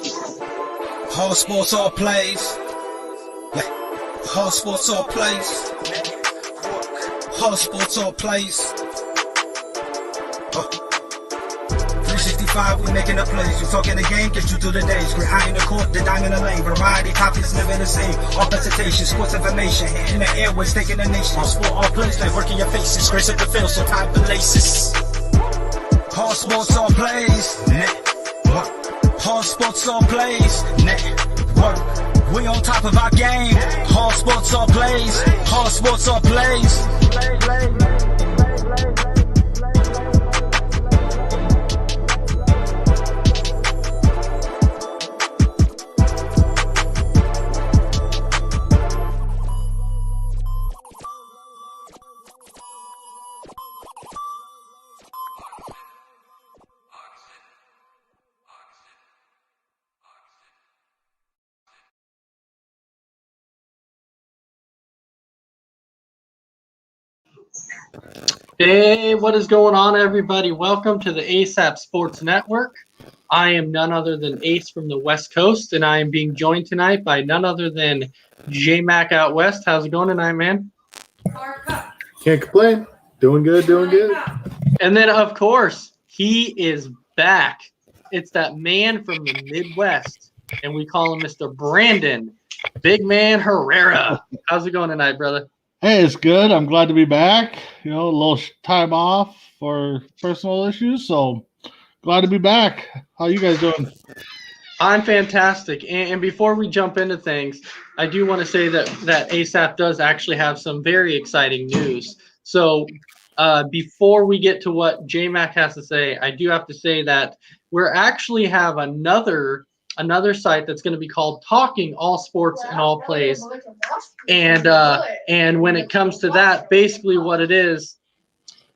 All sports, all plays. Yeah. All sports, all plays. All sports, all plays. 365, we making the plays. You talking the game, get you through the days. We're high in the court, the dime in the lane. Variety, topics never the same. All presentation, sports information. In the airways, taking the nation. All sport, all plays. Like working your faces. Grace up the field, so tie the laces. All sports, all plays. Network. All sports, all plays. Network. We on top of our game. All sports, all plays. All sports, all plays. Hey, what is going on, everybody? Welcome to the ASAP Sports Network. I am none other than Ace from the West Coast, and I am being joined tonight by none other than J-Mac out west. How's it going tonight, man? Harper. Can't complain. Doing good, doing good. And then, of course, he is back. It's that man from the Midwest, and we call him Mr. Brandon Big Man Herrera. How's it going tonight, brother? Hey, it's good. I'm glad to be back. You know, a little time off for personal issues, so glad to be back. How you guys doing? I'm fantastic. And before we jump into things, I do want to say that ASAP does actually have some very exciting news. So before we get to what J-Mac has to say, I do have to say that we're actually have another site that's going to be called Talking All Sports and All Plays. And when it comes to that, basically what it is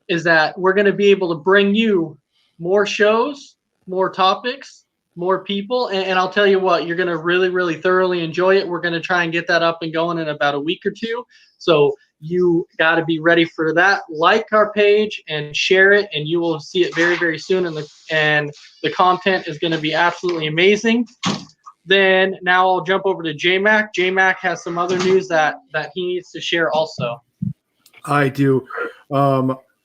that we're going to be able to bring you more shows, more topics, more people. And I'll tell you what, you're going to really, really thoroughly enjoy it. We're going to try and get that up and going in about a week or two. So you got to be ready for that. Like our page and share it, and you will see it very, very soon. And the content is going to be absolutely amazing. Then now I'll jump over to J-Mac. J-Mac has some other news that he needs to share also. I do.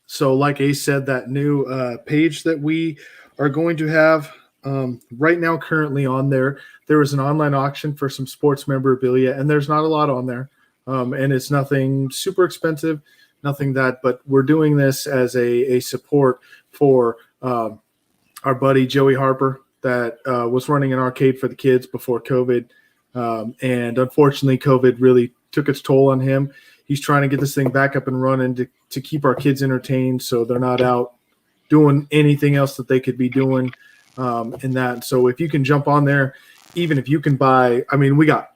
So like Ace said, that new page that we are going to have right now currently on there is an online auction for some sports memorabilia, and there's not a lot on there. And it's nothing super expensive, nothing that, but we're doing this as a support for our buddy Joey Harper that was running an arcade for the kids before COVID. And unfortunately, COVID really took its toll on him. He's trying to get this thing back up and running to keep our kids entertained so they're not out doing anything else that they could be doing in that. So if you can jump on there, even if you can buy, I mean, we got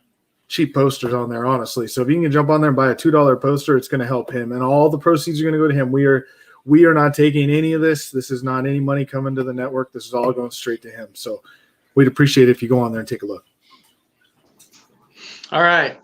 cheap posters on there, honestly. So if you can jump on there and buy a $2 poster, it's going to help him. And all the proceeds are going to go to him. We are not taking any of this. This is not any money coming to the network. This is all going straight to him. So we'd appreciate it if you go on there and take a look. All right.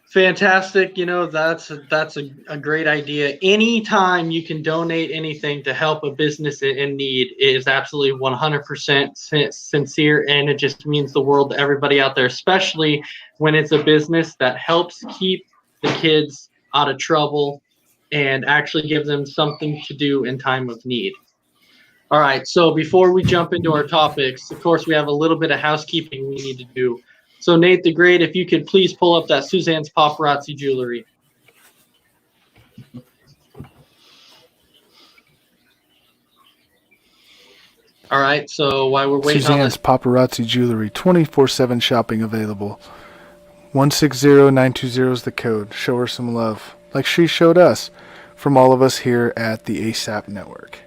Fantastic. You know, that's a great idea. Anytime you can donate anything to help a business in need is absolutely 100% sincere, and it just means the world to everybody out there, especially when it's a business that helps keep the kids out of trouble and actually give them something to do in time of need. All right, so before we jump into our topics, of course, we have a little bit of housekeeping we need to do. So, Nate the Great, if you could please pull up that Suzanne's Paparazzi Jewelry. All right, so while we're waiting Suzanne's Paparazzi Jewelry, 24/7 shopping available. 160920 is the code. Show her some love, like she showed us, from all of us here at the ASAP Network.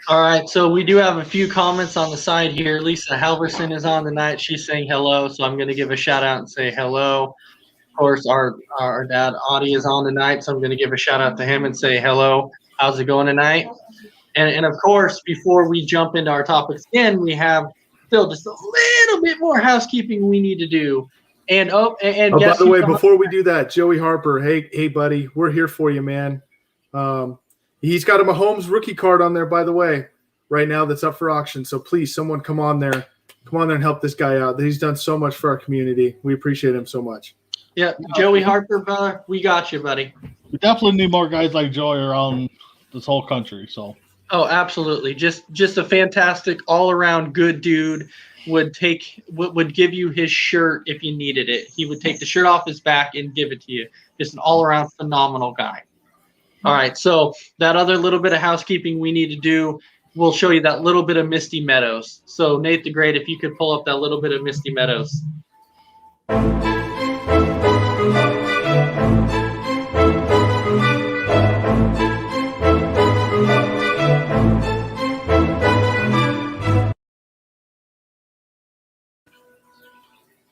All right, so we do have a few comments on the side here. Lisa Halverson is on tonight. She's saying hello, so I'm going to give a shout out and say hello. Of course, our dad Audie is on tonight, so I'm going to give a shout out to him and say hello. How's it going tonight? And of course, before we jump into our topics again, we have still just a little bit more housekeeping we need to do. And by the way, before we do that, Joey Harper, hey buddy, we're here for you, man. He's got a Mahomes rookie card on there, by the way, right now that's up for auction. So please, someone come on there and help this guy out. He's done so much for our community. We appreciate him so much. Yeah, Joey Harper, brother, we got you, buddy. We definitely need more guys like Joey around this whole country. So. Oh, absolutely. Just a fantastic all-around good dude. Would give you his shirt if you needed it. He would take the shirt off his back and give it to you. Just an all-around phenomenal guy. All right, so that other little bit of housekeeping we need to do, we'll show you that little bit of Misty Meadows. So Nate the Great, if you could pull up that little bit of Misty Meadows.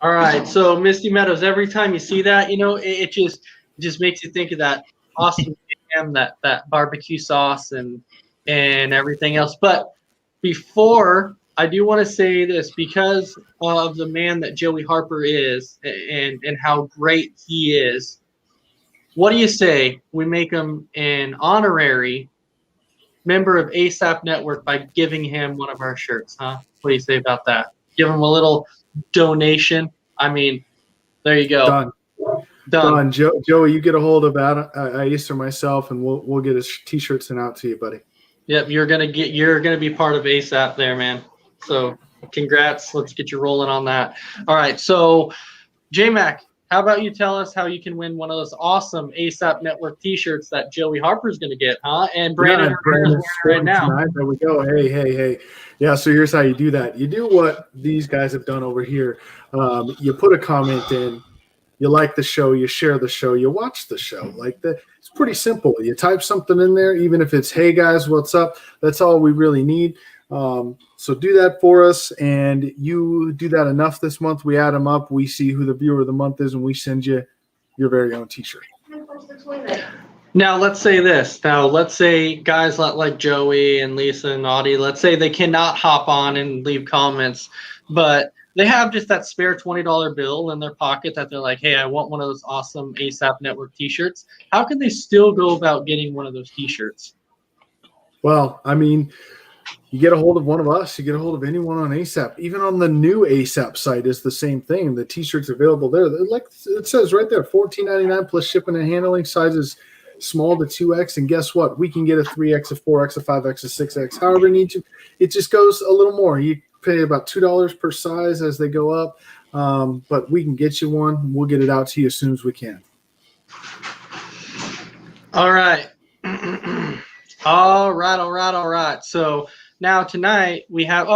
All right, so Misty Meadows. Every time you see that, it just makes you think of that awesome jam, that barbecue sauce, and everything else. But before, I do want to say this, because of the man that Joey Harper is, and how great he is. What do you say we make him an honorary member of ASAP Network by giving him one of our shirts, huh? What do you say about that? Give him a little donation. I mean, there you go. Done. Joey, you get a hold of Ace or myself, and we'll get his t-shirts sent out to you, buddy. Yep, you're gonna be part of ASAP there, man. So congrats. Let's get you rolling on that. All right. So J-Mac, how about you tell us how you can win one of those awesome ASAP Network t-shirts that Joey Harper's gonna get, huh? And Brandon's wearing right now. There we go. Hey. Yeah, so here's how you do that. You do what these guys have done over here. You put a comment in, you like the show, you share the show, you watch the show. It's pretty simple. You type something in there, even if it's, hey guys, what's up? That's all we really need. So do that for us, and you do that enough this month. We add them up. We see who the viewer of the month is, and we send you your very own t-shirt. Now, let's say this. Now, let's say guys like Joey and Lisa and Audie, let's say they cannot hop on and leave comments, but they have just that spare $20 bill in their pocket that they're like, hey, I want one of those awesome ASAP Network t-shirts. How can they still go about getting one of those t-shirts? Well, I mean, you get a hold of one of us, you get a hold of anyone on ASAP. Even on the new ASAP site is the same thing. The t-shirts available there. Like it says right there, $14.99 plus shipping and handling, sizes small to 2X. And guess what? We can get a 3X, a 4X, a 5X, a 6X, however you need to. It just goes a little more. You pay about $2 per size as they go up. But we can get you one. We'll get it out to you as soon as we can. All right. All right. So now tonight we have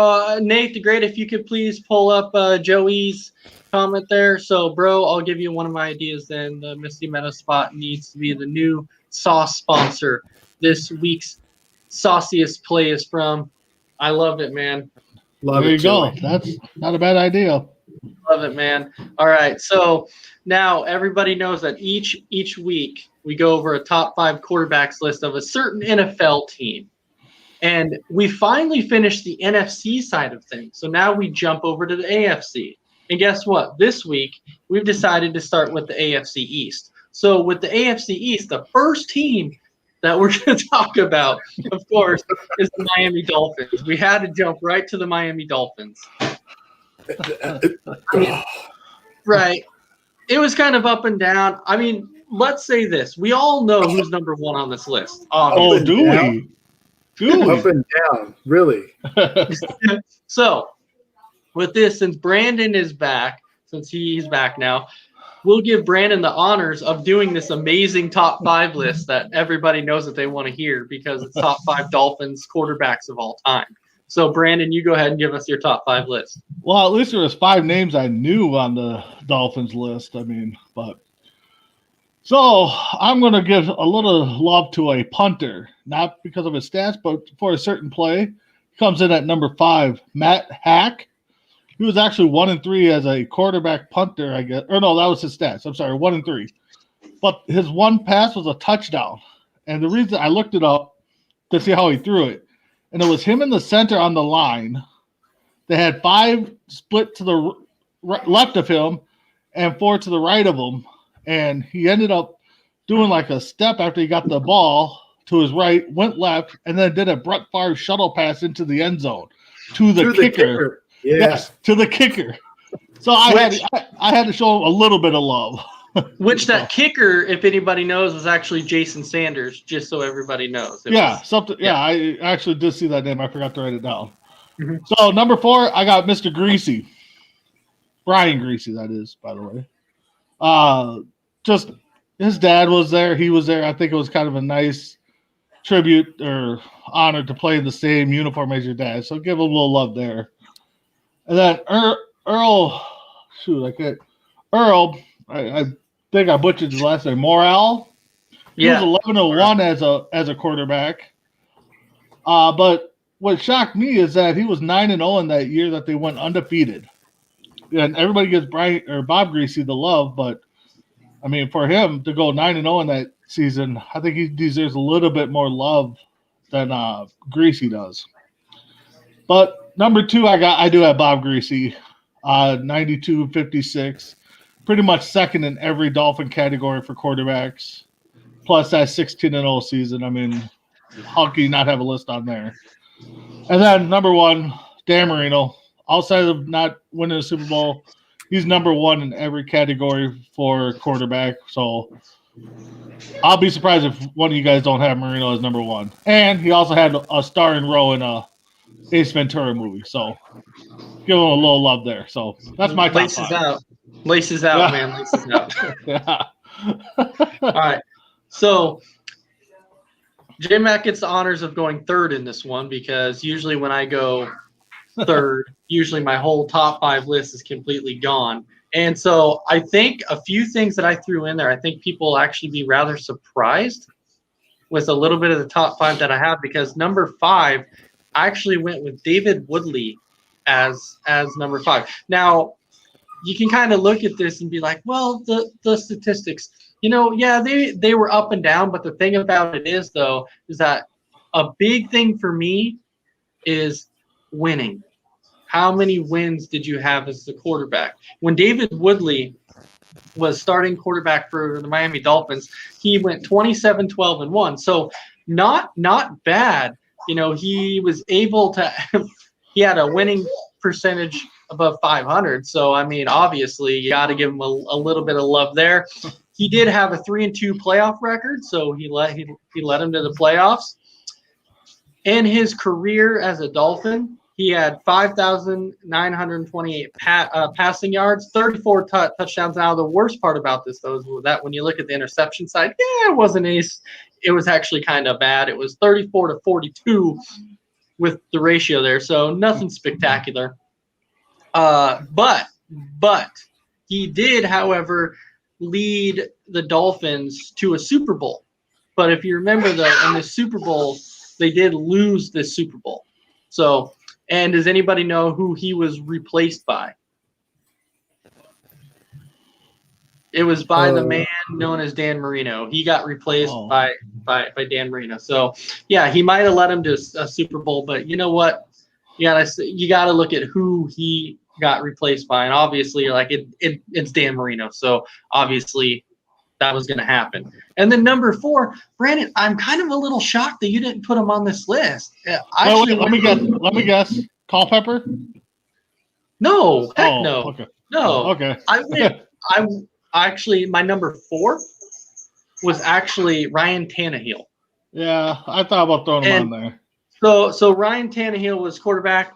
Nate the Great. If you could please pull up Joey's comment there. So, bro, I'll give you one of my ideas. Then the Misty Meadow spot needs to be the new sauce sponsor. This week's sauciest play is from. I love it, man. There you go. That's not a bad idea. Love it, man. All right. So now everybody knows that each week we go over a top 5 quarterbacks list of a certain NFL team. And we finally finished the NFC side of things. So now we jump over to the AFC. And guess what? This week, we've decided to start with the AFC East. So with the AFC East, the first team that we're going to talk about, of course, is the Miami Dolphins. We had to jump right to the Miami Dolphins. Right. It was kind of up and down. I mean, let's say this. We all know who's number 1 on this list. Oh, do we? Up and down, really. So, with this, since Brandon is back, since he's back now, we'll give Brandon the honors of doing this amazing top 5 list that everybody knows that they want to hear because it's top 5 Dolphins quarterbacks of all time. So, Brandon, you go ahead and give us your top 5 list. Well, at least there was 5 names I knew on the Dolphins list. So I'm going to give a little love to a punter, not because of his stats, but for a certain play. Comes in at number 5, Matt Hack. He was actually 1-3 as a quarterback punter, I guess. Or no, that was his stats. I'm sorry, 1-3. But his one pass was a touchdown. And the reason I looked it up to see how he threw it, and it was him in the center on the line. They had 5 split to the left of him and 4 to the right of him. And he ended up doing like a step after he got the ball to his right, went left, and then did a Brett Favre shuttle pass into the end zone to the kicker. Yes. To the kicker. So I had to show him a little bit of love. Which that kicker, if anybody knows, was actually Jason Sanders, just so everybody knows. I actually did see that name. I forgot to write it down. Mm-hmm. So number 4, I got Mr. Greasy. Brian Greasy, that is, by the way. Just his dad was there. He was there. I think it was kind of a nice tribute or honor to play in the same uniform as your dad. So give him a little love there. And then Earl, I think I butchered his last name. Morale. He was 11-1 as a quarterback. But what shocked me is that he was 9-0 in that year that they went undefeated. And everybody gives Bob Greasy the love, but I mean, for him to go 9-0 in that season, I think he deserves a little bit more love than Greasy does. But number 2, I do have Bob Greasy, 92-56, pretty much second in every Dolphin category for quarterbacks. Plus that 16-0 season. I mean, how can you not have a list on there? And then number 1, Dan Marino. Outside of not winning a Super Bowl, he's number 1 in every category for quarterback. So I'll be surprised if one of you guys don't have Marino as number 1. And he also had a starring role in a Ace Ventura movie. So give him a little love there. So that's my top Laces 5. out. Laces out, man. Laces out. Yeah. All right. So J-Mac gets the honors of going 3rd in this one because usually when I go 3rd, usually my whole top 5 list is completely gone. And so I think a few things that I threw in there, I think people will actually be rather surprised with a little bit of the top 5 that I have, because number 5, I actually went with David Woodley as number 5. Now, you can kind of look at this and be like, well, the statistics, they were up and down. But the thing about it is, though, is that a big thing for me is winning. How many wins did you have as the quarterback? When David Woodley was starting quarterback for the Miami Dolphins, he went 27-12-1. So not bad. He was able to he had a winning percentage above 500. So I mean, obviously you got to give him a little bit of love there. He did have a 3-2 playoff record, so he led him to the playoffs. In his career as a Dolphin, he had 5,928 passing yards, 34 touchdowns. Now, the worst part about this, though, is that when you look at the interception side, it wasn't ace. It was actually kind of bad. It was 34-42 with the ratio there, so nothing spectacular. But he did, however, lead the Dolphins to a Super Bowl. But if you remember, in the Super Bowl, they did lose this Super Bowl. So, and does anybody know who he was replaced by? It was by the man known as Dan Marino. He got replaced by Dan Marino. So, yeah, he might have led him to a Super Bowl, but you know what? You gotta look at who he got replaced by, and obviously, it's Dan Marino. So obviously, that was going to happen. And then number 4, Brandon, I'm kind of a little shocked that you didn't put him on this list. Let me guess. Culpepper? No, heck no. Okay. No. Okay. My number 4 was actually Ryan Tannehill. Yeah, I thought about throwing him on there. So Ryan Tannehill was quarterback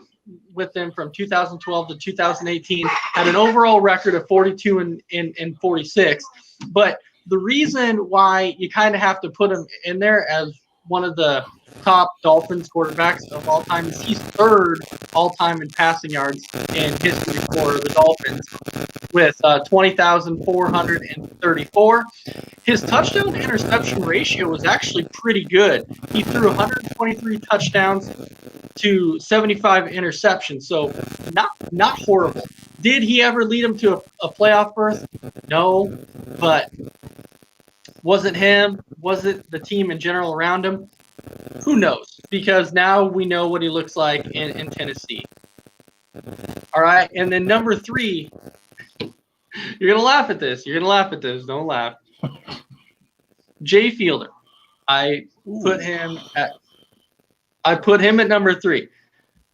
with them from 2012 to 2018, had an overall record of 42 and 46. But the reason why you kind of have to put him in there as one of the top Dolphins quarterbacks of all time is he's 3rd all time in passing yards in history for the Dolphins with 20,434. His touchdown to interception ratio was actually pretty good. He threw 123 touchdowns to 75 interceptions, so not horrible. Did he ever lead him to a playoff berth? No, but was it him? Was it the team in general around him? Who knows? Because now we know what he looks like in Tennessee. All right, and then number 3, you're going to laugh at this. Don't laugh. Jay Fielder. I put him at number 3.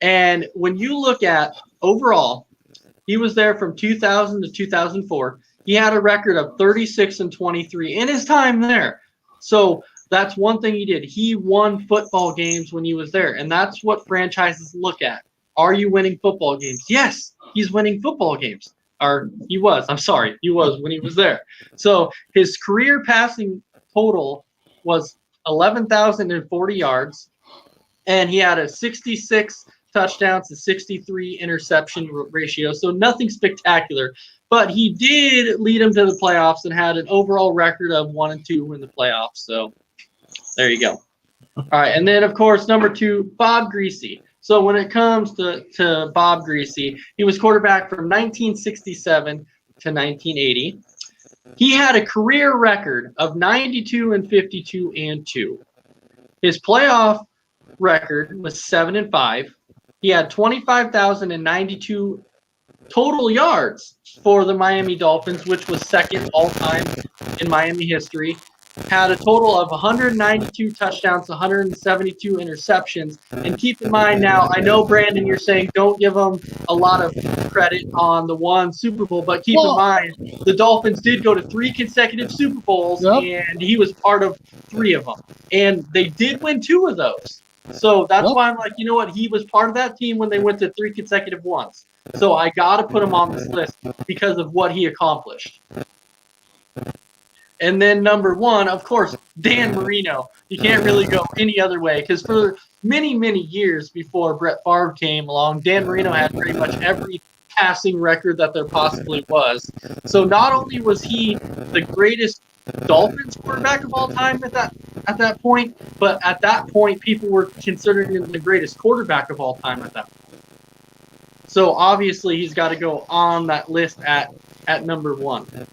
And when you look at overall, he was there from 2000 to 2004. He had a record of 36-23 in his time there. So that's one thing he did. He won football games when he was there, and that's what franchises look at. Are you winning football games? Yes, he's winning football games. Or he was. I'm sorry, he was when he was there. So his career passing total was 11,040 yards, and he had a 66 touchdowns to 63 interception ratio. So nothing spectacular, but he did lead him to the playoffs and had an overall record of 1-2 in the playoffs. So there you go. All right, and then of course number 2, Bob Greasy. So when it comes to Bob Greasy, he was quarterback from 1967 to 1980. He had a career record of 92-52-2. His playoff record was 7-5. He had 25,092 total yards for the Miami Dolphins, which was second all-time in Miami history. Had a total of 192 touchdowns, 172 interceptions. And keep in mind now, I know, Brandon, you're saying don't give him a lot of credit on the one Super Bowl, but keep in mind the Dolphins did go to 3 consecutive Super Bowls, and he was part of 3 of them. And they did win 2 of those. So that's why I'm like, you know what? He was part of that team when they went to 3 consecutive ones. So I got to put him on this list because of what he accomplished. And then number 1, of course, Dan Marino. You can't really go any other way because for many, many years before Brett Favre came along, Dan Marino had pretty much every passing record that there possibly was. So not only was he the greatest Dolphins quarterback of all time at that point, but at that point, people were considering him the greatest quarterback of all time at that point. So obviously, he's got to go on that list at number 1.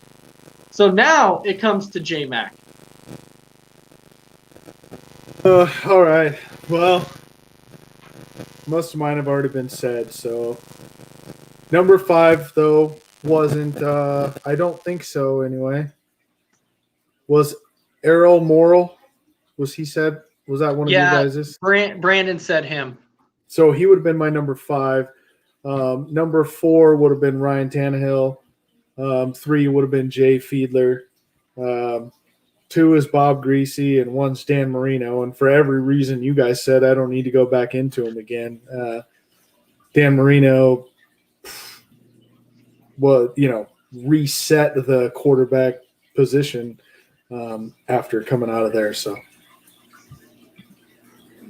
So now it comes to J-Mac. All right. Well, most of mine have already been said. So number 5, though, wasn't. I don't think so. Anyway, was Errol Morrill? Was he said? Was that one of you guys'? Brandon said him. So he would have been my number 5. Number 4 would have been Ryan Tannehill. 3 would have been Jay Fiedler. 2 is Bob Greasy, and 1's Dan Marino. And for every reason you guys said, I don't need to go back into him again. Dan Marino, reset the quarterback position after coming out of there. So.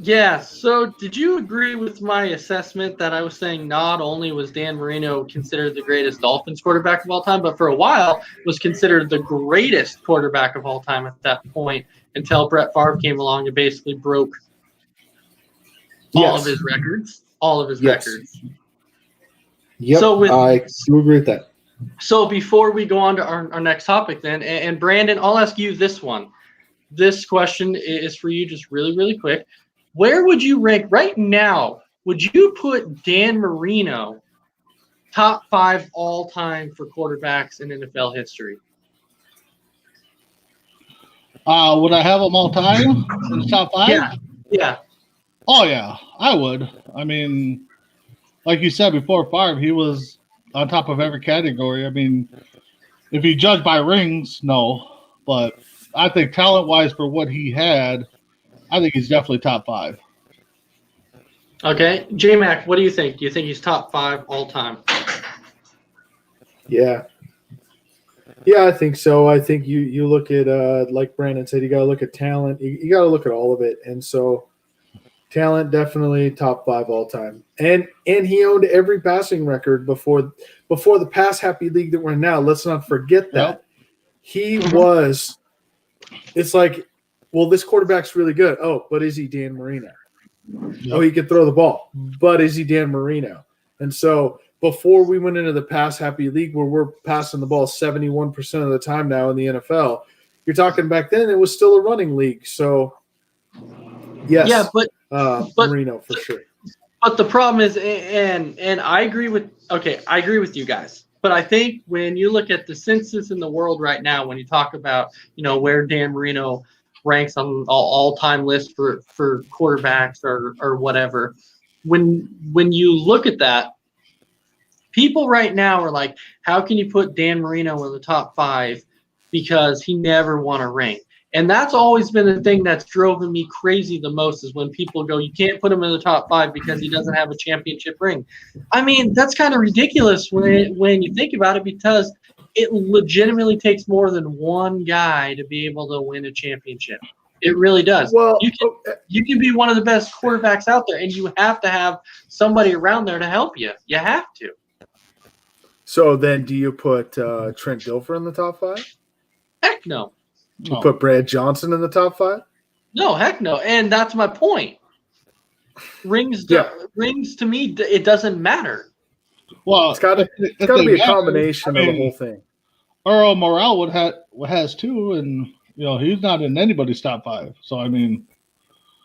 Yeah, so did you agree with my assessment that I was saying not only was Dan Marino considered the greatest Dolphins quarterback of all time, but for a while was considered the greatest quarterback of all time at that point until Brett Favre came along and basically broke all of his records. Yep, So I do agree with that. So before we go on to our next topic then, and Brandon, I'll ask you this one. This question is for you just really, really quick. Where would you rank right now? Would you put Dan Marino top 5 all time for quarterbacks in NFL history? Would I have him all time in the top 5? Yeah. Oh, yeah, I would. I mean, like you said before, Favre, he was on top of every category. I mean, if you judge by rings, no. But I think talent-wise for what he had, I think he's definitely top 5. Okay. J-Mac, what do you think? Do you think he's top 5 all time? Yeah. Yeah, I think so. I think you look at, like Brandon said, you got to look at talent. You got to look at all of it. And so talent, definitely top 5 all time. And he owned every passing record before the pass-happy league that we're in now. Let's not forget that. Yep. He was – it's like, well, this quarterback's really good. Oh, but is he Dan Marino? Yep. Oh, he can throw the ball. But is he Dan Marino? And so before we went into the pass-happy league where we're passing the ball 71% of the time now in the NFL, you're talking back then it was still a running league. So, yes. Yeah, but Marino for sure. But the problem is, and I agree with you guys. But I think when you look at the census in the world right now, when you talk about, where Dan Marino ranks on all-time list for quarterbacks or whatever. When you look at that, people right now are like, how can you put Dan Marino in the top 5 because he never won a ring? And that's always been the thing that's driven me crazy the most is when people go, you can't put him in the top 5 because he doesn't have a championship ring. I mean, that's kind of ridiculous when you think about it, because it legitimately takes more than one guy to be able to win a championship. It really does. Well, you can be one of the best quarterbacks out there, and you have to have somebody around there to help you. You have to. So then do you put Trent Dilfer in the top 5? Heck no. You put Brad Johnson in the top 5? No, heck no. And that's my point. Rings to me, it doesn't matter. Well, it's got to be a combination of the whole thing. Earl Morrell has 2, and he's not in anybody's top 5. So I mean,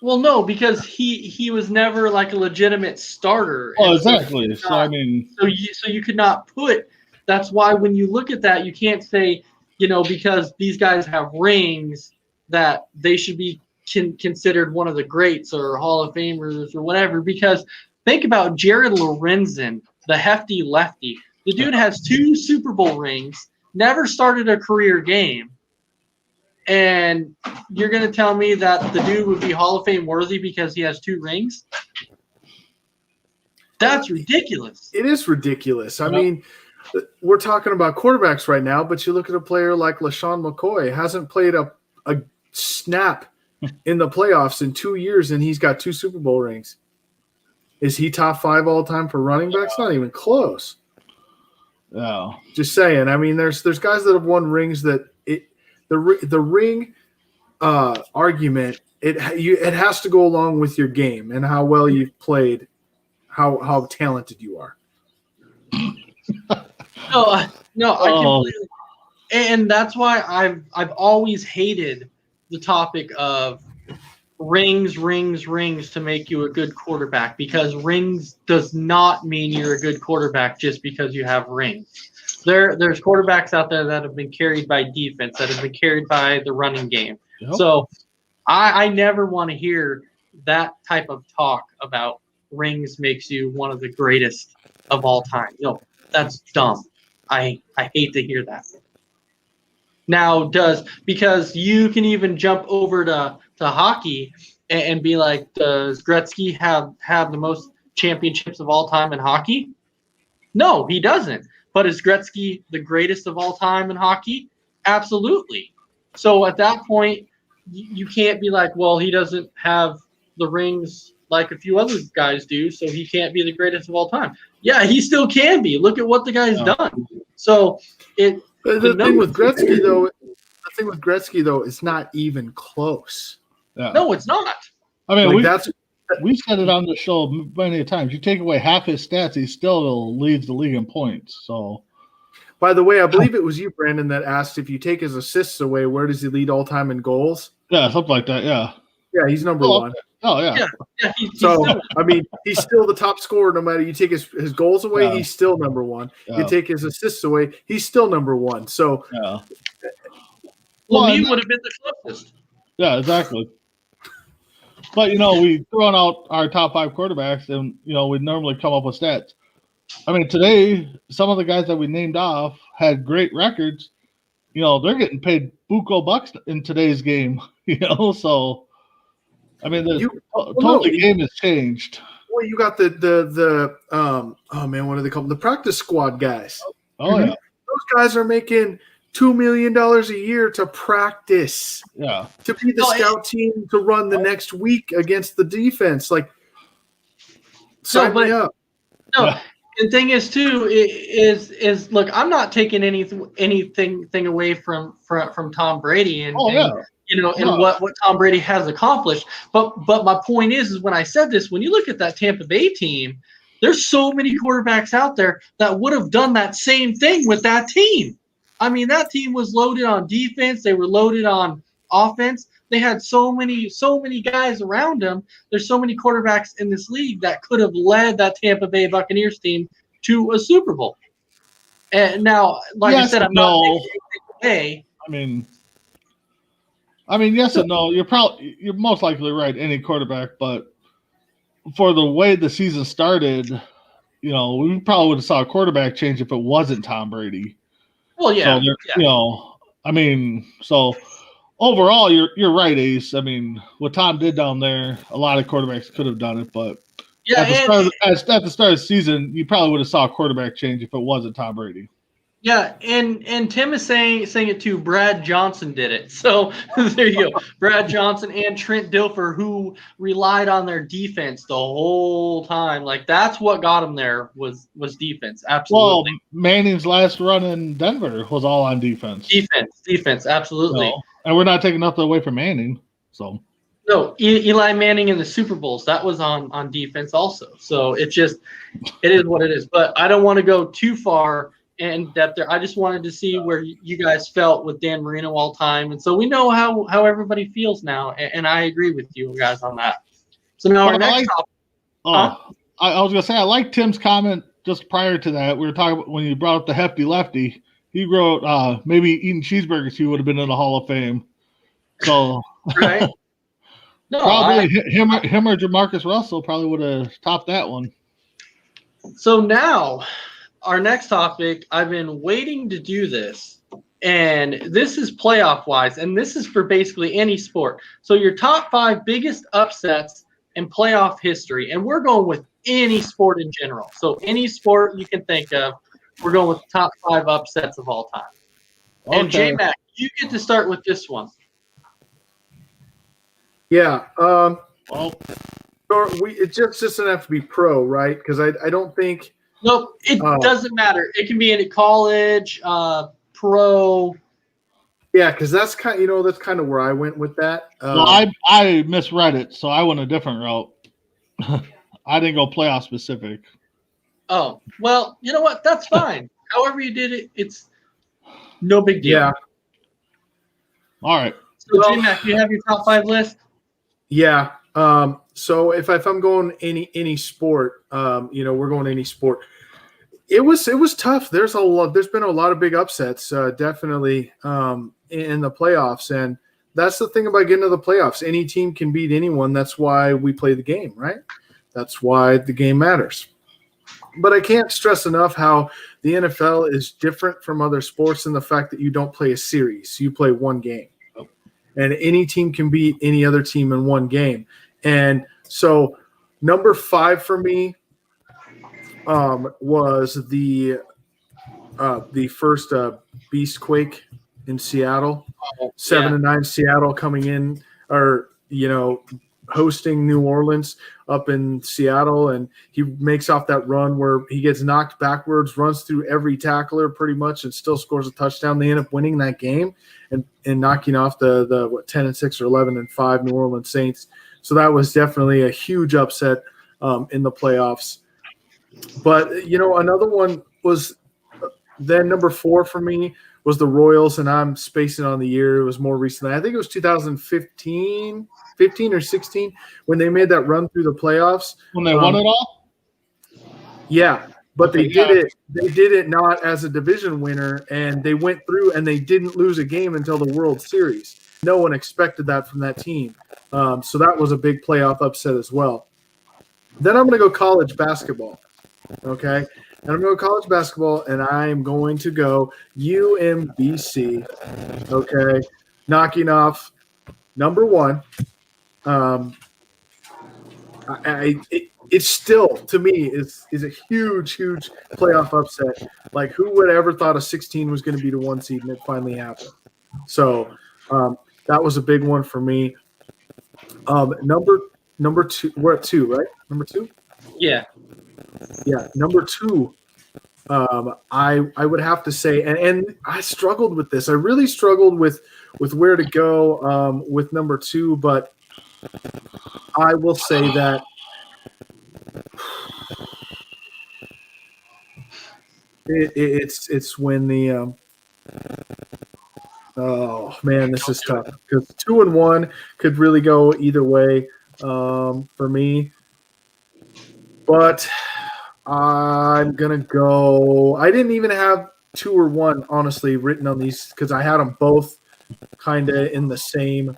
well, no, because he was never like a legitimate starter. Well, exactly. So I mean, so you could not put. That's why when you look at that, you can't say, because these guys have rings that they should be considered one of the greats or Hall of Famers or whatever. Because think about Jared Lorenzen, the hefty lefty. The dude has 2 Super Bowl rings, never started a career game. And you're going to tell me that the dude would be Hall of Fame worthy because he has 2 rings? That's ridiculous. It is ridiculous. I mean, we're talking about quarterbacks right now, but you look at a player like LaShawn McCoy, hasn't played a snap in the playoffs in 2 years, and he's got 2 Super Bowl rings. Is he top 5 all time for running backs? Not even close. No. Just saying. I mean, there's guys that have won rings that the ring argument, it has to go along with your game and how well you've played, how talented you are. No, I completely, and that's why I've always hated the topic of rings to make you a good quarterback, because rings does not mean you're a good quarterback just because you have rings. There's quarterbacks out there that have been carried by defense, that have been carried by the running game. Yep. So I never want to hear that type of talk about rings makes you one of the greatest of all time. No, that's dumb. I hate to hear that. Now, because you can even jump over to hockey and be like, does Gretzky have the most championships of all time in hockey? No, he doesn't. But is Gretzky the greatest of all time in hockey? Absolutely. So at that point, you can't be like, well, he doesn't have the rings like a few other guys do, so he can't be the greatest of all time. Yeah, he still can be. Look at what the guy's done. So the thing with Gretzky though, it's not even close. Yeah. No, it's not. I mean, we said it on the show many times. You take away half his stats, he still leads the league in points. So, by the way, I believe it was you, Brandon, that asked if you take his assists away, where does he lead all time in goals? Yeah, something like that. Yeah. Yeah, he's number 1. Oh yeah. Yeah. So I mean, he's still the top scorer. No matter you take his goals away, he's still number 1. Yeah. You take his assists away, he's still number 1. So, well, he would have been the closest. Yeah, exactly. But we thrown out our top 5 quarterbacks, and we normally come up with stats. I mean, today some of the guys that we named off had great records. They're getting paid buco bucks in today's game. So I mean, the game has changed. Well, you got the what do they call them? The practice squad guys. Oh yeah, those guys are making $2 million a year to practice. Yeah, to be the scout team to run the next week against the defense. Like, sign me up. No, yeah. The thing is too is look, I'm not taking anything away from Tom Brady and what Tom Brady has accomplished. But my point is when I said this, when you look at that Tampa Bay team, there's so many quarterbacks out there that would have done that same thing with that team. I mean, that team was loaded on defense. They were loaded on offense. They had so many guys around them. There's so many quarterbacks in this league that could have led that Tampa Bay Buccaneers team to a Super Bowl. And now, like I said, I'm not taking anything away. I mean, I mean, yes and no. You're most likely right, any quarterback, but for the way the season started, we probably would have saw a quarterback change if it wasn't Tom Brady. Well, yeah. So overall, you're right, Ace. I mean, what Tom did down there, a lot of quarterbacks could have done it, but at the start of the season, you probably would have saw a quarterback change if it wasn't Tom Brady. Yeah, and Tim is saying it too. Brad Johnson did it. So there you go. Brad Johnson and Trent Dilfer, who relied on their defense the whole time. Like that's what got him there was defense. Absolutely. Well, Manning's last run in Denver was all on defense. Defense, absolutely. And we're not taking nothing away from Manning. So no, Eli Manning in the Super Bowls, that was on defense also. So it is what it is. But I don't want to go too far in depth there. I just wanted to see where you guys felt with Dan Marino all time. And so we know how everybody feels now. And I agree with you guys on that. So now our next topic. I was going to say, I like Tim's comment just prior to that. We were talking about when you brought up the hefty lefty. He wrote maybe eating cheeseburgers, he would have been in the Hall of Fame. So right. No, probably him or Jamarcus Russell probably would have topped that one. So now our next topic, I've been waiting to do this, and this is playoff-wise, and this is for basically any sport. So your top 5 biggest upsets in playoff history, and we're going with any sport in general. So any sport you can think of, we're going with the top 5 upsets of all time. Okay. And J-Mac, you get to start with this one. Yeah. It just doesn't have to be pro, right? Because I don't think. Nope, it doesn't matter. It can be in college, pro. Yeah, because that's kind of where I went with that. Well, I misread it, so I went a different route. I didn't go playoff specific. Oh, well, you know what? That's fine. However you did it, it's no big deal. Yeah. All right. So, J-Mac, do you have your top 5 list? Yeah. So if I'm going any sport, we're going any sport. It was tough. There's been a lot of big upsets, definitely in the playoffs, and that's the thing about getting to the playoffs. Any team can beat anyone. That's why we play the game, right? That's why the game matters. But I can't stress enough how the NFL is different from other sports in the fact that you don't play a series. You play one game. And any team can beat any other team in one game. And so number 5 for me was the first Beastquake in Seattle. 7-9 Seattle coming in, or hosting New Orleans up in Seattle, and he makes off that run where he gets knocked backwards, runs through every tackler pretty much, and still scores a touchdown. They end up winning that game and knocking off the 10-6 or 11-5 New Orleans Saints. So that was definitely a huge upset in the playoffs. But another one was then number 4 for me was the Royals, and I'm spacing on the year. It was more recently. I think it was 2015 or 16 when they made that run through the playoffs. When they won it all? Yeah, but they did it not as a division winner, and they went through and they didn't lose a game until the World Series. No one expected that from that team. So that was a big playoff upset as well. Then I'm going to go college basketball. Okay? And I'm going to go college basketball, and I'm going to go UMBC. Okay? Knocking off number 1. It's still, to me, is a huge playoff upset. Like, who would have ever thought a 16 was going to be the 1 seed, and it finally happened. So that was a big one for me. Number 2, we're at 2, right? Number 2? Yeah. Yeah, number 2. I would have to say, and I struggled with this. I really struggled with where to go with number 2, but I will say that it's when the oh man, this is tough because 2 and 1 could really go either way for me, but I'm gonna go. I didn't even have 2 or 1 honestly written on these because I had them both kind of in the same.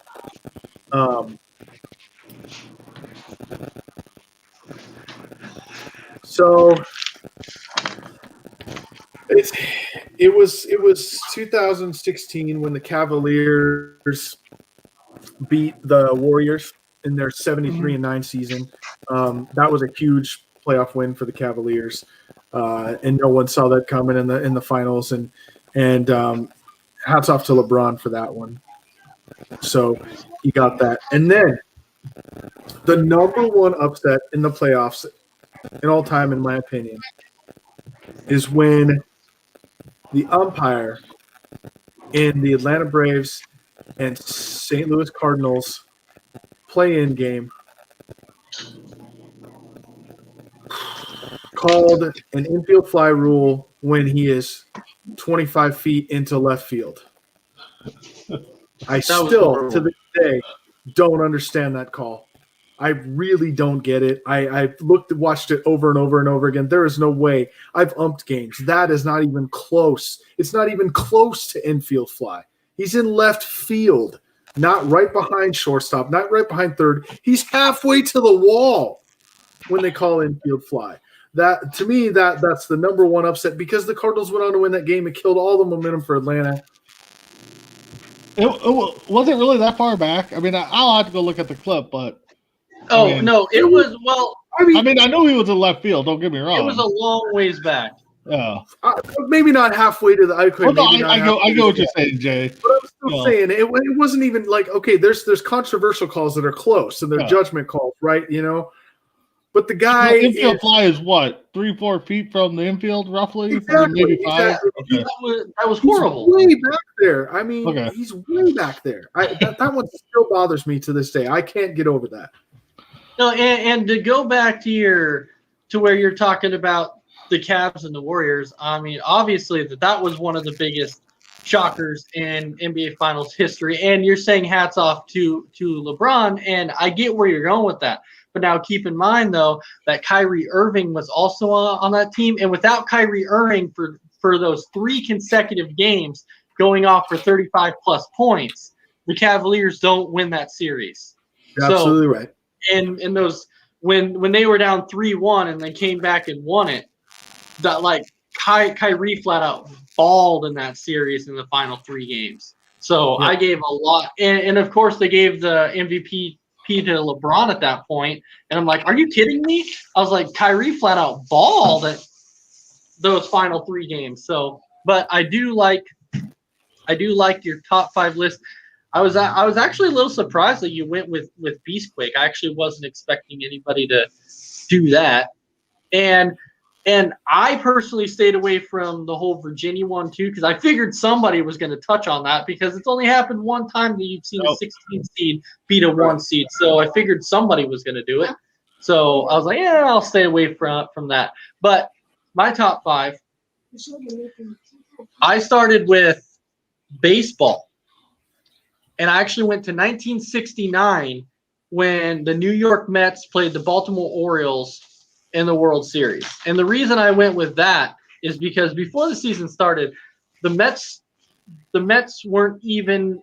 So it was 2016 when the Cavaliers beat the Warriors in their 73-9 season. That was a huge playoff win for the Cavaliers, and no one saw that coming in the finals. And hats off to LeBron for that one. So he got that. And then the number one upset in the playoffs in all time, in my opinion, is when the umpire in the Atlanta Braves and St. Louis Cardinals play-in game called an infield fly rule when he is 25 feet into left field. I still, to this day, don't understand that call. I really don't get it. I watched it over and over and over again. There is no way. I've umped games. That is not even close. It's not even close to infield fly. He's in left field, not right behind shortstop, not right behind third. He's halfway to the wall when they call infield fly. That, to me, that's the number one upset because the Cardinals went on to win that game. It killed all the momentum for Atlanta. It wasn't really that far back. I mean, I'll have to go look at the clip, but no, it was well. I mean, I know he was in left field. Don't get me wrong. It was a long ways back. Yeah, maybe not halfway to the. I go what you're saying, Jay. But I'm still saying it wasn't even like, okay. There's controversial calls that are close and they're judgment calls, right? You know. But the guy infield fly is what 3-4 feet from the infield, roughly. Exactly, maybe 5. Exactly. Okay. That was horrible. He's way back there. I mean, he's way back there. That one still bothers me to this day. I can't get over that. No, and to go back to where you're talking about the Cavs and the Warriors. I mean, obviously that was one of the biggest shockers in NBA Finals history. And you're saying hats off to LeBron, and I get where you're going with that. But now keep in mind, though, that Kyrie Irving was also on that team. And without Kyrie Irving for those 3 consecutive games going off for 35-plus points, the Cavaliers don't win that series. You're absolutely right. And those when they were down 3-1 and they came back and won it, that like Kyrie flat out balled in that series in the final 3 games. So I gave a lot. And, of course, they gave the MVP to LeBron at that point, and I'm like, are you kidding me? I was like, Kyrie flat out balled at those final 3 games. So, but I do like your top 5 list. I was actually a little surprised that you went with Beastquake. I actually wasn't expecting anybody to do that, and I personally stayed away from the whole Virginia one too, because I figured somebody was going to touch on that because it's only happened one time that you've seen a 16 seed beat a 1 seed. So I figured somebody was going to do it. So I was like, yeah, I'll stay away from that. But my top 5, I started with baseball. And I actually went to 1969 when the New York Mets played the Baltimore Orioles in the World Series. And the reason I went with that is because before the season started, the Mets weren't even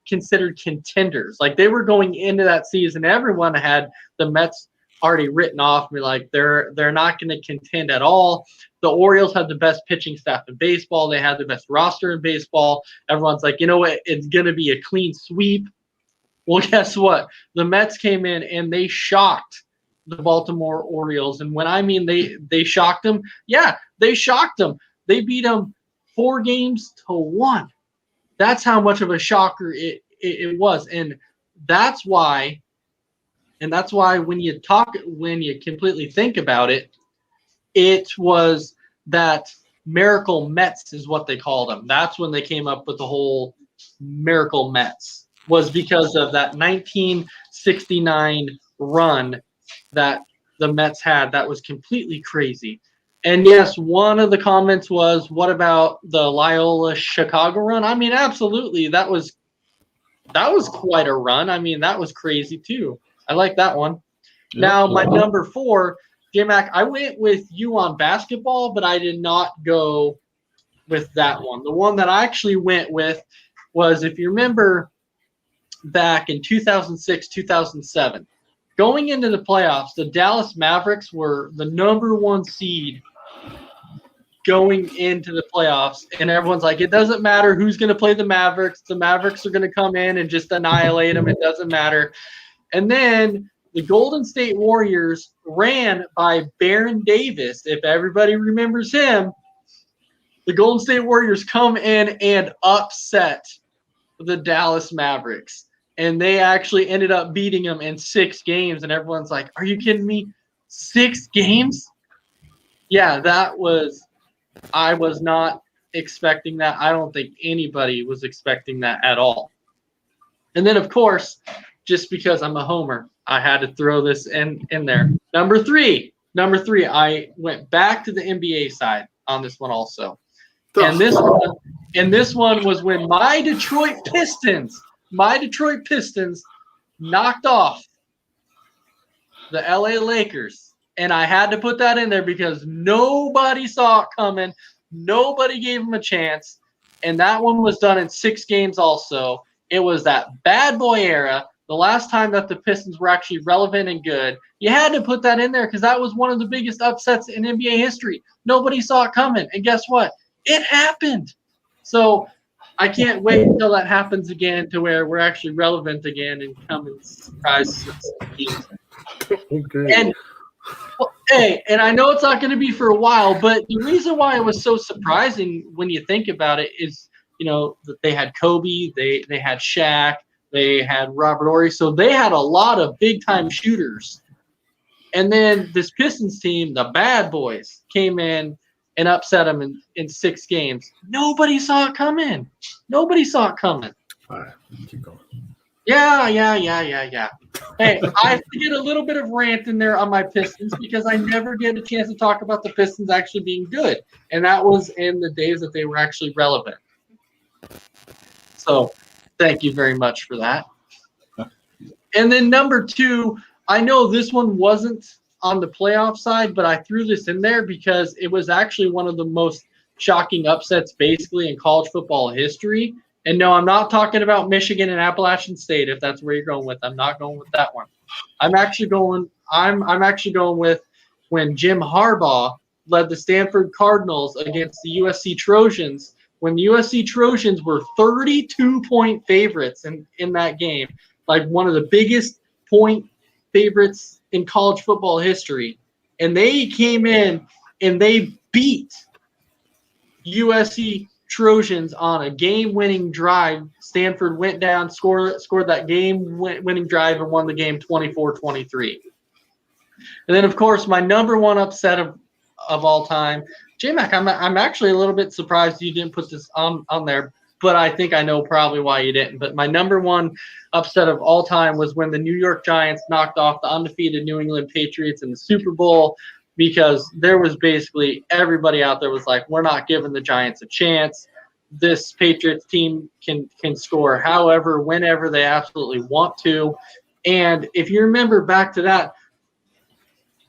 considered contenders. Like, they were going into that season, everyone had the Mets already written off, be like they're not going to contend at all. The Orioles had the best pitching staff in baseball. They had the best roster in baseball. Everyone's like, you know what, it's going to be a clean sweep. Well, guess what? The Mets came in and they shocked the Baltimore Orioles. And when I mean they shocked them, they shocked them. They beat them 4-1. That's how much of a shocker it was. And that's why when you completely think about it, it was that Miracle Mets is what they called them. That's when they came up with the whole Miracle Mets, was because of that 1969 run that the Mets had. That was completely crazy. And yes, one of the comments was, what about the Loyola Chicago run? I mean, absolutely. That was quite a run. I mean, that was crazy too. I like that one. Yep. Now, my number 4, J-Mac, I went with you on basketball, but I did not go with that one. The one that I actually went with was, if you remember back in 2006, 2007, going into the playoffs, the Dallas Mavericks were the number 1 seed going into the playoffs, and everyone's like, it doesn't matter who's going to play the Mavericks. The Mavericks are going to come in and just annihilate them. It doesn't matter. And then the Golden State Warriors, ran by Baron Davis, if everybody remembers him, the Golden State Warriors come in and upset the Dallas Mavericks. And they actually ended up beating them in 6 games. And everyone's like, are you kidding me? 6 games? Yeah, I was not expecting that. I don't think anybody was expecting that at all. And then, of course, just because I'm a homer, I had to throw this in there. Number three, I went back to the NBA side on this one also. And this one was when my Detroit Pistons knocked off the LA Lakers. And I had to put that in there because nobody saw it coming. Nobody gave them a chance. And that one was done in 6 games also. It was that bad boy era, the last time that the Pistons were actually relevant and good. You had to put that in there because that was one of the biggest upsets in NBA history. Nobody saw it coming. And guess what? It happened. So I can't wait until that happens again to where we're actually relevant again and come and surprise us. Okay. And well, hey, and I know it's not going to be for a while, but the reason why it was so surprising when you think about it is, that they had Kobe, they had Shaq, they had Robert Horry, so they had a lot of big-time shooters. And then this Pistons team, the bad boys, came in and upset them in 6 games. Nobody saw it coming. All right, keep going. Yeah. Hey, I have to get a little bit of rant in there on my Pistons because I never get a chance to talk about the Pistons actually being good. And that was in the days that they were actually relevant. So thank you very much for that. And then number 2, I know this one wasn't on the playoff side, but I threw this in there because it was actually one of the most shocking upsets basically in college football history. And no, I'm not talking about Michigan and Appalachian State, if that's where you're going with. I'm not going with that one. I'm actually going with when Jim Harbaugh led the Stanford Cardinals against the USC Trojans, when the USC Trojans were 32-point favorites in that game, like one of the biggest point favorites in college football history. And they came in and they beat USC Trojans on a game-winning drive. Stanford went down, scored that game-winning drive, and won the game 24-23. And then, of course, my number 1 upset of all time, J-Mac, I'm actually a little bit surprised you didn't put this on there, but I think I know probably why you didn't. But my number 1 upset of all time was when the New York Giants knocked off the undefeated New England Patriots in the Super Bowl, because there was basically everybody out there was like, we're not giving the Giants a chance. This Patriots team can score however, whenever they absolutely want to. And if you remember back to that,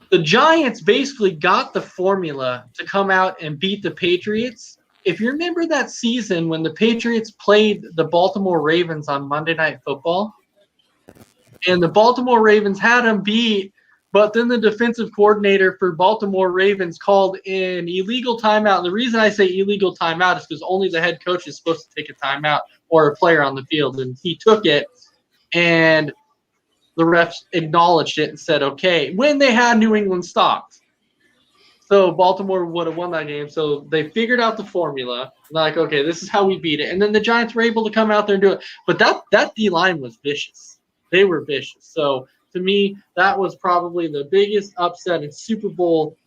the Giants basically got the formula to come out and beat the Patriots. If you remember that season when the Patriots played the Baltimore Ravens on Monday Night Football, and the Baltimore Ravens had them beat, but then the defensive coordinator for Baltimore Ravens called an illegal timeout. And the reason I say illegal timeout is because only the head coach is supposed to take a timeout or a player on the field. And he took it, and the refs acknowledged it and said, okay, when they had New England stopped. So Baltimore would have won that game. So they figured out the formula. Like, okay, this is how we beat it. And then the Giants were able to come out there and do it. But that D-line was vicious. They were vicious. So to me, that was probably the biggest upset in Super Bowl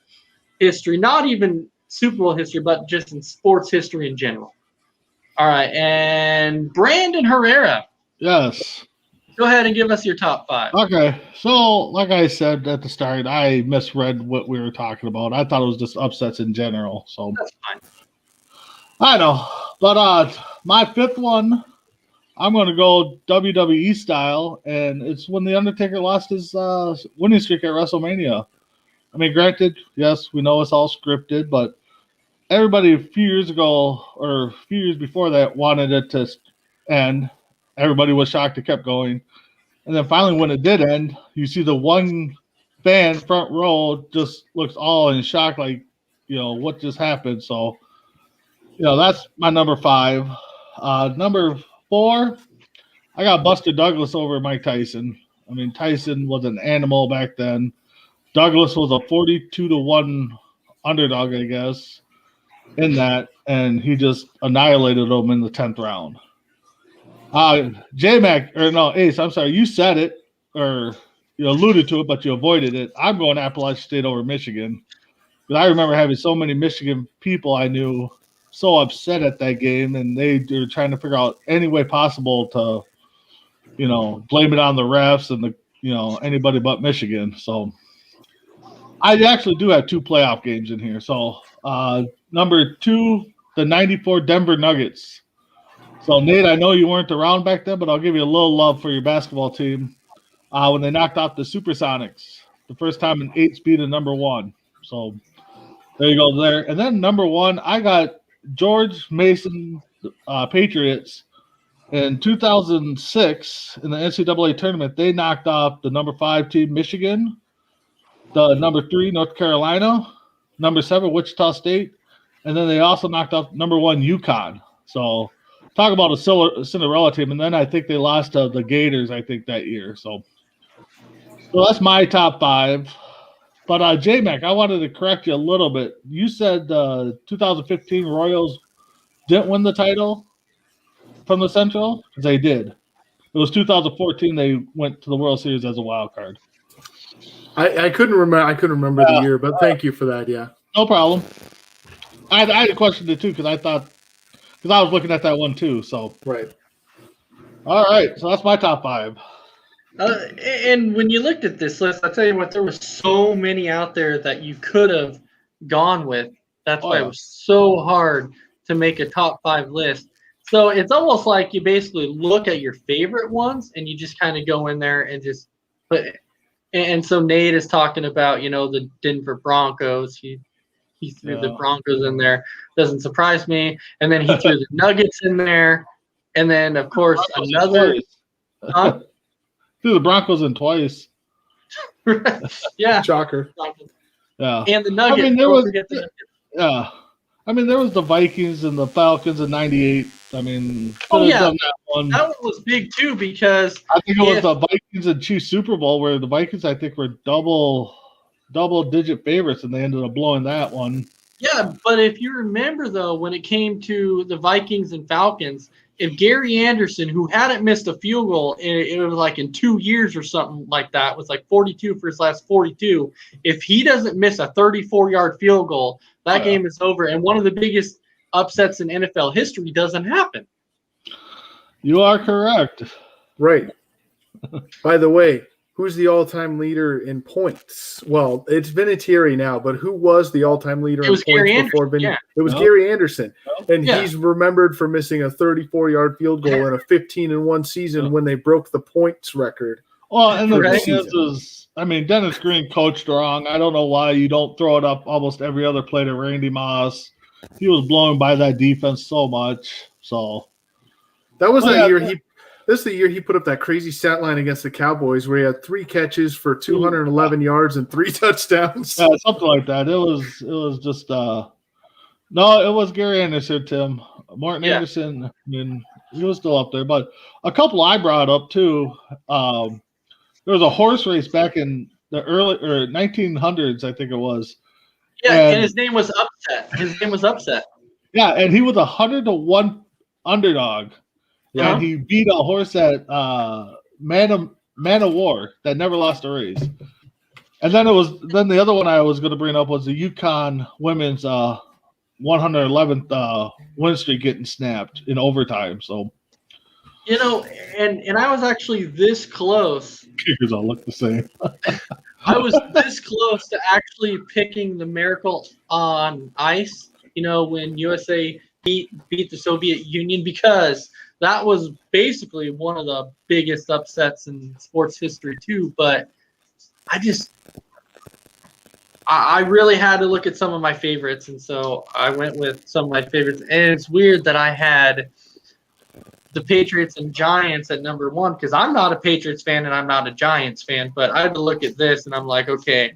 history. Not even Super Bowl history, but just in sports history in general. All right, and Brandon Herrera. Yes. Go ahead and give us your top 5. Okay. So, like I said at the start, I misread what we were talking about. I thought it was just upsets in general. So that's fine. I know. But my 5th one, I'm going to go WWE style, and it's when The Undertaker lost his winning streak at WrestleMania. I mean, granted, yes, we know it's all scripted, but everybody a few years ago or a few years before that wanted it to and everybody was shocked it kept going. And then finally, when it did end, you see the one fan front row just looks all in shock, like, what just happened? So, that's my number 5. Number 4, I got Buster Douglas over Mike Tyson. I mean, Tyson was an animal back then. Douglas was a 42-1 underdog, I guess, in that, and he just annihilated him in the 10th round. J-Mac, or no, Ace, I'm sorry, you said it, or you alluded to it, but you avoided it. I'm going Appalachian State over Michigan. But I remember having so many Michigan people I knew so upset at that game, and they were trying to figure out any way possible to, blame it on the refs and the, anybody but Michigan. So I actually do have 2 playoff games in here. So number 2, the 94 Denver Nuggets. So, Nate, I know you weren't around back then, but I'll give you a little love for your basketball team when they knocked out the Supersonics, the first time in 8 speed and number 1. So there you go there. And then number 1, I got George Mason Patriots. In 2006, in the NCAA tournament, they knocked off the number 5 team, Michigan, the number 3, North Carolina, number 7, Wichita State, and then they also knocked off number 1, UConn. So talk about a Cinderella team, and then I think they lost to the Gators, I think, that year. So that's my top 5. But, J-Mac, I wanted to correct you a little bit. You said 2015 Royals didn't win the title from the Central? Because they did. It was 2014 they went to the World Series as a wild card. I couldn't remember the year, but thank you for that. Yeah, no problem. I had a question too because I was looking at that one too. So right. All right, so that's my top 5. And when you looked at this list, I'll tell you what, there were so many out there that you could have gone with. That's why it was so hard to make a top 5 list. So it's almost like you basically look at your favorite ones and you just kind of go in there and just put it. And so Nate is talking about, the Denver Broncos. He threw the Broncos in there. Doesn't surprise me. And then he threw the Nuggets in there. And then, of course, another. Huh? Threw the Broncos in twice. Yeah. Shocker. Yeah. And the Nuggets. Yeah. I mean, there was the Vikings and the Falcons in '98. I mean, that one was big too because I think it was the Vikings and Chiefs Super Bowl where the Vikings, I think, were double-digit favorites, and they ended up blowing that one. Yeah, but if you remember, though, when it came to the Vikings and Falcons, if Gary Anderson, who hadn't missed a field goal, it was like in 2 years or something like that, was like 42 for his last 42. If he doesn't miss a 34-yard field goal, that game is over. And one of the biggest upsets in NFL history doesn't happen. You are correct. Right. By the way, who's the all-time leader in points? Well, it's Vinatieri now, but who was the all-time leader in points before Vinatieri? It was Gary Anderson. And he's remembered for missing a 34-yard field goal in a 15-1 season when they broke the points record. Well, and the thing is, I mean, Dennis Green coached wrong. I don't know why you don't throw it up almost every other play to Randy Moss. He was blown by that defense so much. So that was that year This is the year he put up that crazy stat line against the Cowboys where he had 3 catches for 211 yards and 3 touchdowns. Yeah, something like that. It was just no, it was Gary Anderson, Tim. Martin Anderson, I mean, he was still up there. But a couple I brought up too. There was a horse race back in the early 1900s, I think it was. Yeah, and his name was Upset. Yeah, and he was 100-1 underdog. Yeah. And he beat a horse at Man of War that never lost a race. And then the other one I was going to bring up was the UConn women's 111th win streak getting snapped in overtime. So, and I was actually this close. Kickers all look the same. I was this close to actually picking the Miracle on Ice. When USA beat the Soviet Union, because that was basically one of the biggest upsets in sports history too. But I really had to look at some of my favorites, and so I went with some of my favorites. And it's weird that I had the Patriots and Giants at number 1 because I'm not a Patriots fan and I'm not a Giants fan. But I had to look at this and I'm like, okay,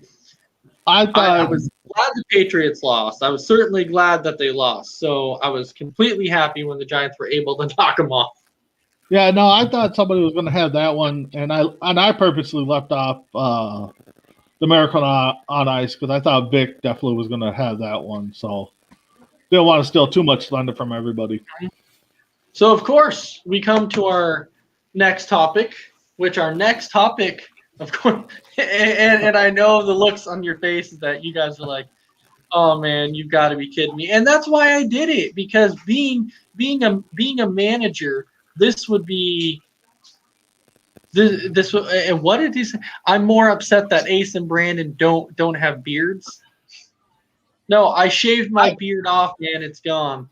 I was glad the Patriots lost. I was certainly glad that they lost. So I was completely happy when the Giants were able to knock them off. Yeah, no, I thought somebody was going to have that one, and I purposely left off the Miracle on Ice because I thought Vic definitely was going to have that one. So didn't want to steal too much thunder from everybody. So, of course, we come to our next topic, which our next topic, of course, and I know the looks on your faces that you guys are like, oh, man, you've got to be kidding me. And that's why I did it, because being a manager, this would be this. And what did he say? I'm more upset that Ace and Brandon don't have beards. No, I shaved my beard off, man. It's gone.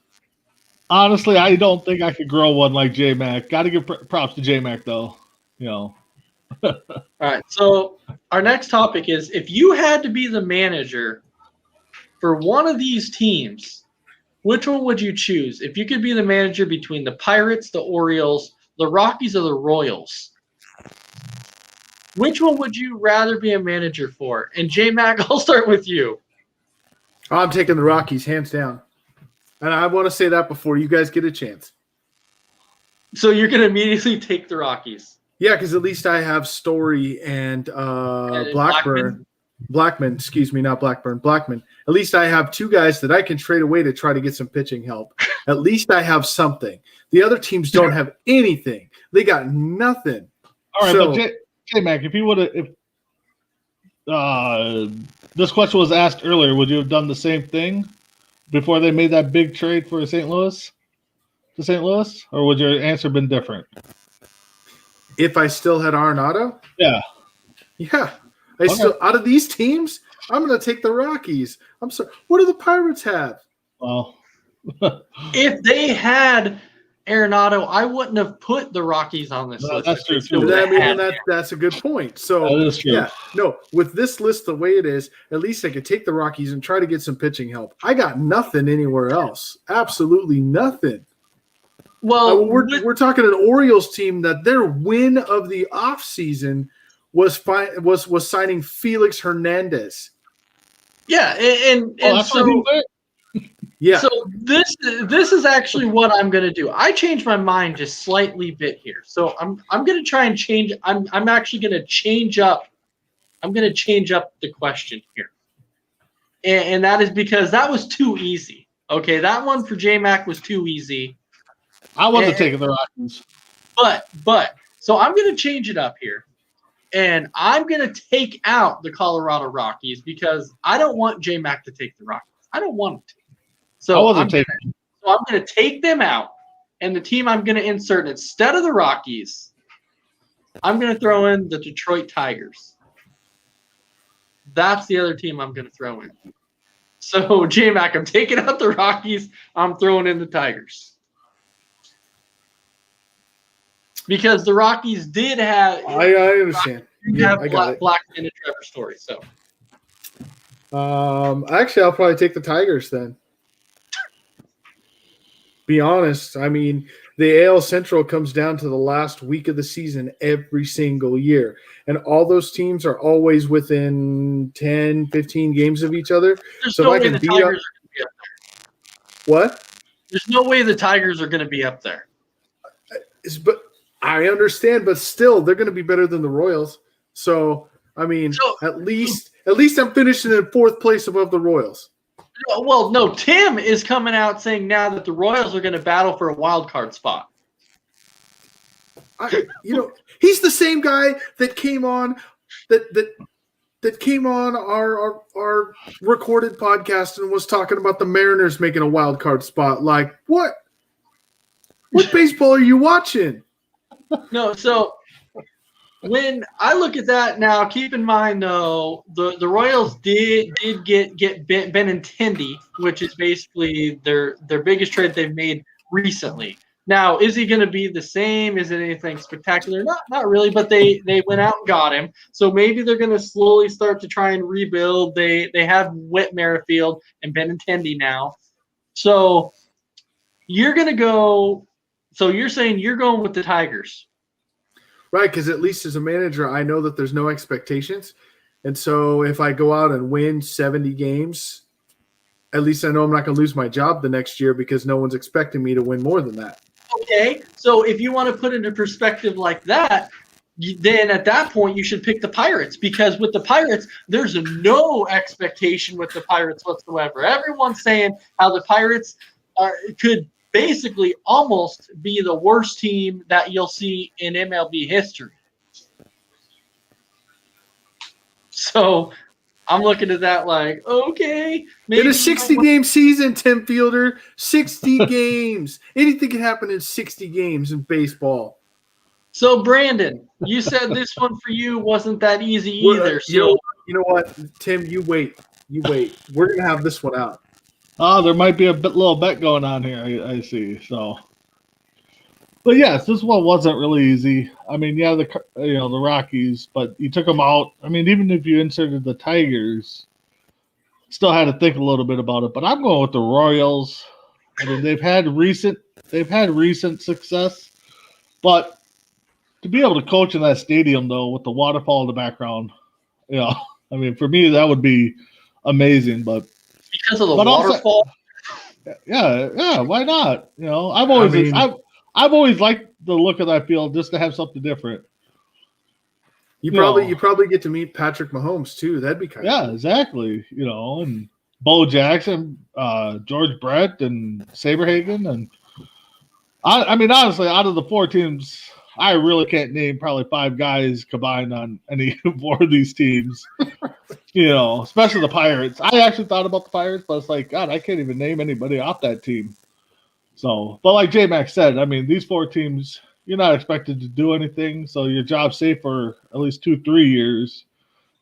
Honestly, I don't think I could grow one like J-Mac. Got to give props to J-Mac, though. You know. All right. So our next topic is, if you had to be the manager for one of these teams, which one would you choose? If you could be the manager between the Pirates, the Orioles, the Rockies, or the Royals, which one would you rather be a manager for? And J-Mac, I'll start with you. I'm taking the Rockies, hands down. And I want to say that before you guys get a chance. So you're going to immediately take the Rockies? Yeah, because at least I have Story and Blackman. Blackman. At least I have two guys that I can trade away to try to get some pitching help. At least I have something. The other teams don't have anything. They got nothing. All right, but J-Mac, if you would have, this question was asked earlier, would you have done the same thing before they made that big trade for St. Louis? Or would your answer been different? If I still had Arenado? Yeah. Yeah. Still, out of these teams, I'm going to take the Rockies. I'm sorry. What do the Pirates have? Well, if they had Arenado, I wouldn't have put the Rockies on this list. That's true, too. That's a good point. So, that is true. Yeah, no, with this list the way it is, at least I could take the Rockies and try to get some pitching help. I got nothing anywhere else. Absolutely nothing. Well, we're talking an Orioles team that their win of the offseason was signing Felix Hernandez. Yeah, and so yeah. So this is actually what I'm going to do. I changed my mind just slightly bit here. So I'm going to try and change. I'm actually going to change up. I'm going to change up the question here, and that is because that was too easy. Okay, that one for J-Mac was too easy. I wasn't taking the Rockies. But so I'm going to change it up here. And I'm going to take out the Colorado Rockies because I don't want J-Mac to take the Rockies. I don't want him to. So I'm going to take them out. And the team I'm going to insert instead of the Rockies, I'm going to throw in the Detroit Tigers. That's the other team I'm going to throw in. So, J-Mac, I'm taking out the Rockies. I'm throwing in the Tigers. Because the Rockies did have – I understand. Blackman and Trevor Story. So, actually, I'll probably take the Tigers then. Be honest. I mean, the AL Central comes down to the last week of the season every single year. And all those teams are always within 10, 15 games of each other. There's no way the Tigers are going to be up there. What? There's no way the Tigers are going to be up there. But I understand, but still, they're going to be better than the Royals. So, I mean, at least I'm finishing in fourth place above the Royals. Well, no, Tim is coming out saying now that the Royals are going to battle for a wild card spot. He's the same guy that came on that came on our recorded podcast and was talking about the Mariners making a wild card spot. Like, what baseball are you watching? No, so when I look at that now, keep in mind though, the Royals did get Benintendi, which is basically their biggest trade they've made recently. Now, is he going to be the same? Is it anything spectacular? Not really, but they went out and got him. So maybe they're going to slowly start to try and rebuild. They have Whit Merrifield and Benintendi now. So you're going to go So you're saying you're going with the Tigers? Right, because at least as a manager, I know that there's no expectations. And so if I go out and win 70 games, at least I know I'm not going to lose my job the next year because no one's expecting me to win more than that. Okay, so if you want to put it into perspective like that, then at that point you should pick the Pirates, because with the Pirates, there's no expectation with the Pirates whatsoever. Everyone's saying how the Pirates could basically almost be the worst team that you'll see in MLB history. So I'm looking at that like, okay. Maybe in a 60-game season, Tim Fielder, 60 games. Anything can happen in 60 games in baseball. So, Brandon, you said this one for you wasn't that easy either. You know what, Tim, you wait. We're going to have this one out. Oh, there might be a little bet going on here, I see. So, but yes, this one wasn't really easy. I mean, yeah, the Rockies, but you took them out. I mean, even if you inserted the Tigers, still had to think a little bit about it. But I'm going with the Royals. I mean, they've had recent success, but to be able to coach in that stadium though, with the waterfall in the background, I mean, for me that would be amazing. But because of the waterfall, yeah, why not? I've always liked the look of that field just to have something different. You probably get to meet Patrick Mahomes too. That'd be kind of cool. Exactly. And Bo Jackson, George Brett, and Saberhagen, and I mean, honestly, out of the 4 teams, I really can't name probably 5 guys combined on any 4 of these teams. Especially the Pirates. I actually thought about the Pirates, but it's like, God, I can't even name anybody off that team. So, but like J-Mac said, I mean, these 4 teams, you're not expected to do anything, so your job's safe for at least 2-3 years,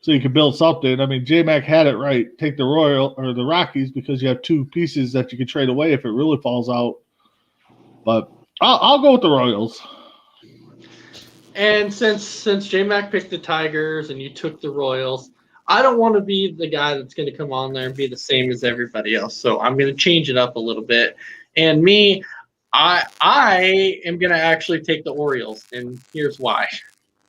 so you can build something. I mean, J-Mac had it right. Take the the Rockies, because you have 2 pieces that you can trade away if it really falls out. But I'll go with the Royals. And since J-Mac picked the Tigers and you took the Royals, I don't want to be the guy that's going to come on there and be the same as everybody else. So I'm going to change it up a little bit. And I am going to actually take the Orioles, and here's why.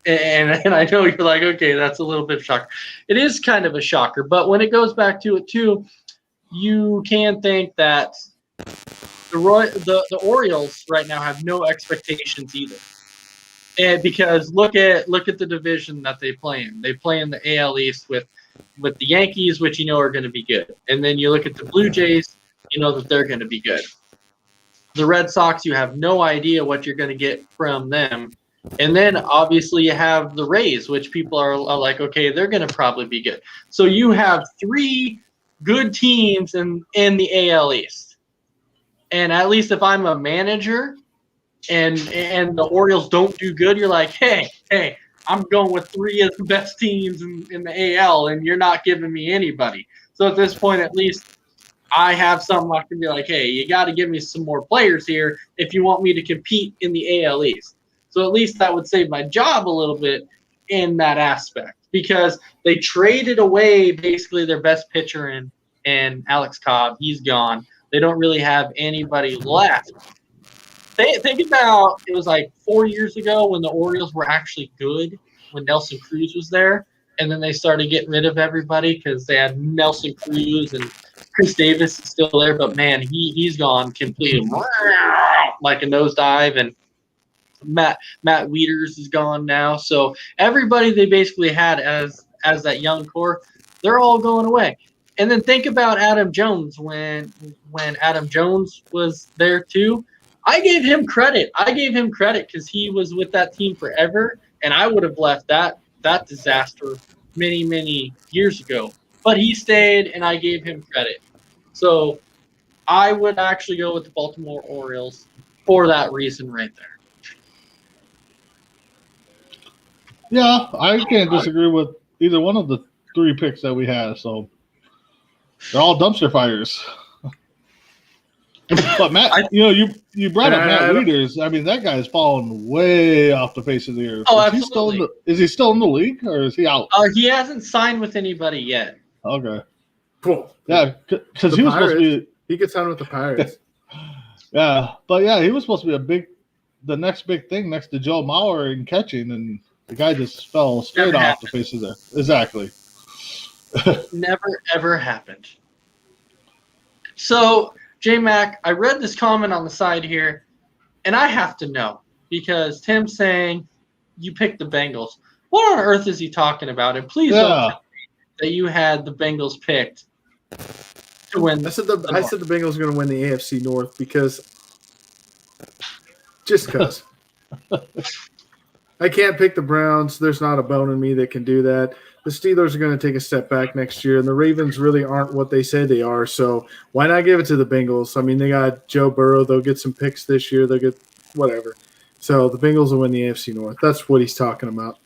And I know you're like, okay, that's a little bit of a shocker. It is kind of a shocker, but when it goes back to it too, you can think that the Orioles right now have no expectations either. And because look at the division that they play in. They play in the AL East with the Yankees, which are going to be good. And then you look at the Blue Jays, that they're going to be good. The Red Sox, you have no idea what you're going to get from them. And then obviously you have the Rays, which people are like, okay, they're going to probably be good. So you have 3 good teams in the AL East. And at least if I'm a manager and the Orioles don't do good, you're like, hey, I'm going with 3 of the best teams in the AL, and you're not giving me anybody. So at this point, at least I have something I can be like, hey, you got to give me some more players here if you want me to compete in the AL East. So at least that would save my job a little bit in that aspect, because they traded away basically their best pitcher in Alex Cobb. He's gone. They don't really have anybody left. Think about, it was like 4 years ago when the Orioles were actually good, when Nelson Cruz was there, and then they started getting rid of everybody because they had Nelson Cruz, and Chris Davis is still there, but man, he's gone completely like a nosedive, and Matt Wieters is gone now. So everybody they basically had as that young core, they're all going away. And then think about Adam Jones when Adam Jones was there too. I gave him credit. Because he was with that team forever, and I would have left that disaster many, many years ago. But he stayed, and I gave him credit. So I would actually go with the Baltimore Orioles for that reason right there. Yeah, I can't disagree with either one of the 3 picks that we have. So they're all dumpster fires. But Matt, you brought up Matt Wieters. I mean, that guy's fallen way off the face of the earth. Oh, absolutely. Is he still in the league, or is he out? He hasn't signed with anybody yet. Okay. Cool. Yeah, because he was supposed to be. He gets signed with the Pirates. Yeah, but yeah, he was supposed to be a big the next big thing next to Joe Mauer in catching, and the guy just fell straight Never off the face of there. Exactly. Never, ever happened. So, J-Mac, I read this comment on the side here, and I have to know, because Tim's saying you picked the Bengals. What on earth is he talking about? And please don't tell me that you had the Bengals picked to win. I said the Bengals are going to win the AFC North because I can't pick the Browns. There's not a bone in me that can do that. The Steelers are going to take a step back next year, and the Ravens really aren't what they say they are. So why not give it to the Bengals? I mean, they got Joe Burrow. They'll get some picks this year. They'll get whatever. So the Bengals will win the AFC North. That's what he's talking about.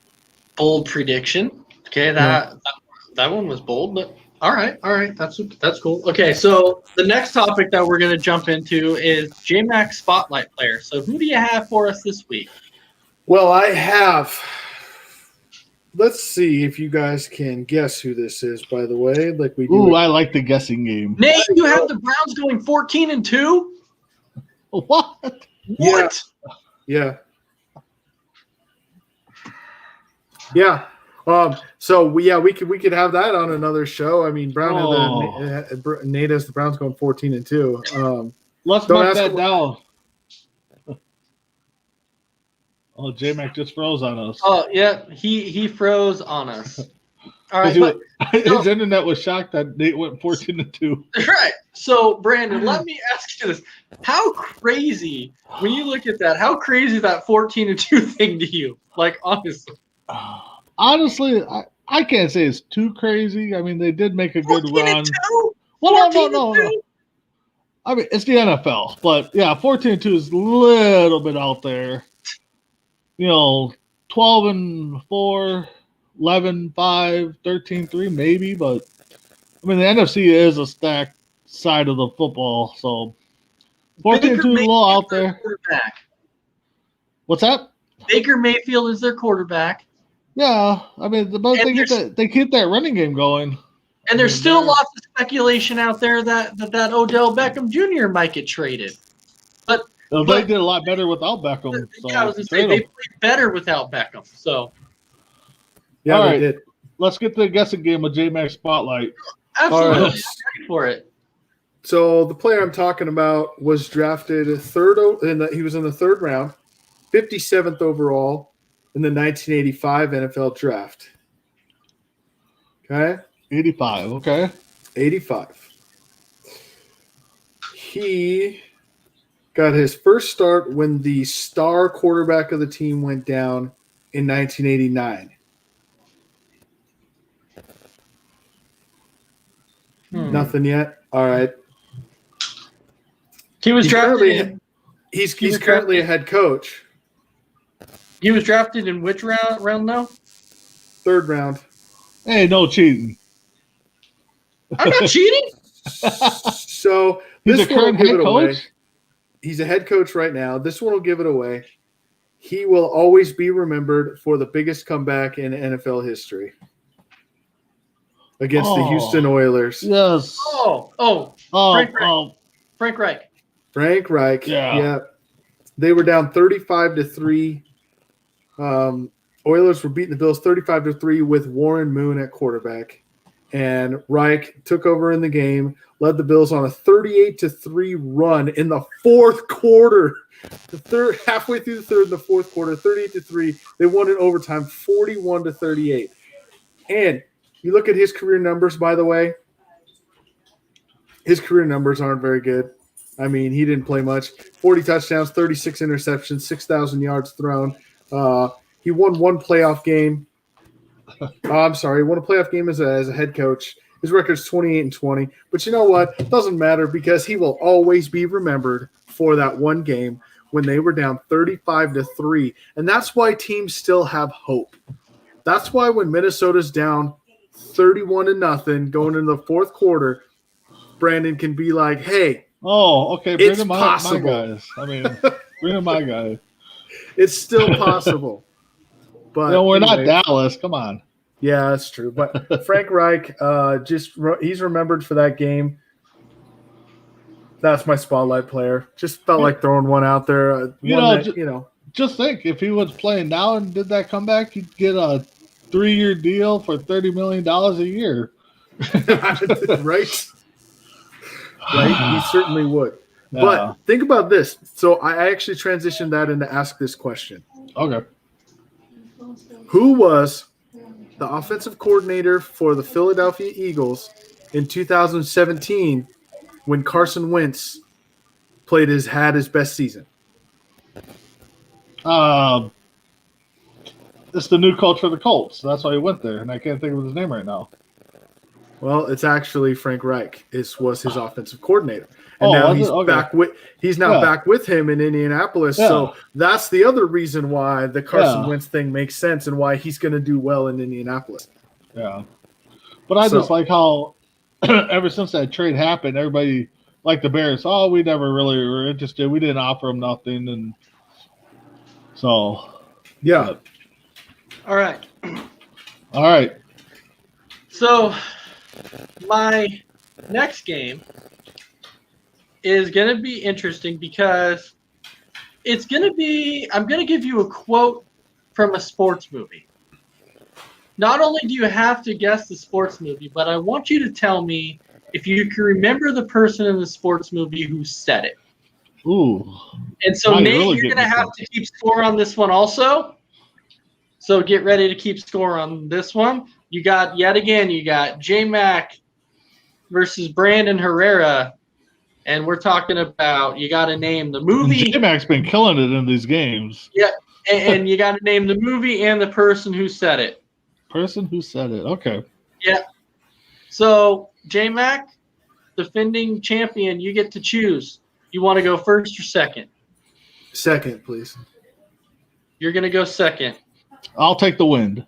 Bold prediction. Okay, that one was bold, but all right. That's cool. Okay, so the next topic that we're going to jump into is J-Mac Spotlight Player. So who do you have for us this week? Well, I have. Let's see if you guys can guess who this is, by the way. Like we do. Ooh, I like the guessing game. Nate, you have the Browns going 14-2? What? What? Yeah. So we could have that on another show. I mean, Nate has the Browns going 14-2. Let's mark that down. Oh, J-Mac just froze on us. Oh, yeah, he froze on us. All right, his internet was shocked that Nate went 14-2. Right. So, Brandon, let me ask you this: how crazy, when you look at that, how crazy is that 14-2 thing to you? Like, honestly. Honestly, I can't say it's too crazy. I mean, they did make a good run. Well, no. I mean, it's the NFL, but yeah, 14-2 is a little bit out there. 12-4, 11-5, 13-3, maybe, but I mean, the NFC is a stacked side of the football, so 14-2 is a little out there. What's that? Baker Mayfield is their quarterback. Yeah, I mean, they keep that running game going. And there's still lots of speculation out there that Odell Beckham Jr. might get traded. But they did a lot better without Beckham. So I was going to say, they played better without Beckham. So, yeah, all they right, did. Let's get the guessing game of J-Mac Spotlight. Absolutely, I'm ready for it. So the player I'm talking about was drafted he was in the third round, 57th overall in the 1985 NFL Draft. Okay? 85, okay. 85. He got his first start when the star quarterback of the team went down in 1989. Nothing yet? All right. He was drafted. He's currently a head coach. He was drafted in which round now? Third round. Hey, no cheating. I'm not cheating. So He's a current head coach? He's a head coach right now. This one will give it away. He will always be remembered for the biggest comeback in NFL history against the Houston Oilers. Yes. Frank Reich. Frank Reich. Yeah. They were down 35-3. Oilers were beating the Bills 35-3 with Warren Moon at quarterback. And Reich took over in the game, led the Bills on a 38-3 run in the fourth quarter. Halfway through the third and the fourth quarter, 38-3. They won in overtime, 41-38. And you look at his career numbers, by the way. His career numbers aren't very good. I mean, he didn't play much. 40 touchdowns, 36 interceptions, 6,000 yards thrown. He won one playoff game. I'm sorry, won a playoff game as a head coach. His record's 28-20. But you know what? It doesn't matter because he will always be remembered for that one game when they were down 35-3. And that's why teams still have hope. That's why when Minnesota's down 31-0 going into the fourth quarter, Brandon can be like, hey, okay, it's bring my guys. I mean, bring my guys. It's still possible. But we're not Dallas. Come on. Yeah, that's true. But Frank Reich, he's remembered for that game. That's my spotlight player. Just felt like throwing one out there. Just think, if he was playing now and did that comeback, he'd get a 3-year deal for $30 million a year. Right? Right? He certainly would. Yeah. But think about this. So I actually transitioned that into ask this question. Okay. Who was the offensive coordinator for the Philadelphia Eagles in 2017 when Carson Wentz had his best season? It's the new coach for the Colts. That's why he went there, and I can't think of his name right now. Well, it's actually Frank Reich. Was his offensive coordinator, and now he's back with him in Indianapolis. Yeah. So that's the other reason why the Carson Wentz thing makes sense and why he's going to do well in Indianapolis. Yeah, but I just like how ever since that trade happened, everybody like the Bears. Oh, we never really were interested. We didn't offer him nothing, and so yeah. All right. So my next game is going to be interesting because I'm going to give you a quote from a sports movie. Not only do you have to guess the sports movie, but I want you to tell me if you can remember the person in the sports movie who said it. Ooh. And so, Nate, you're going to have to keep score on this one also. So get ready to keep score on this one. You got J-Mac versus Brandon Herrera. And we're talking about, you got to name the movie. J-Mac's been killing it in these games. Yeah, and you got to name the movie and the person who said it. Person who said it. Okay. Yeah. So, J-Mac, defending champion, you get to choose. You want to go first or second? Second, please. You're going to go second. I'll take the wind.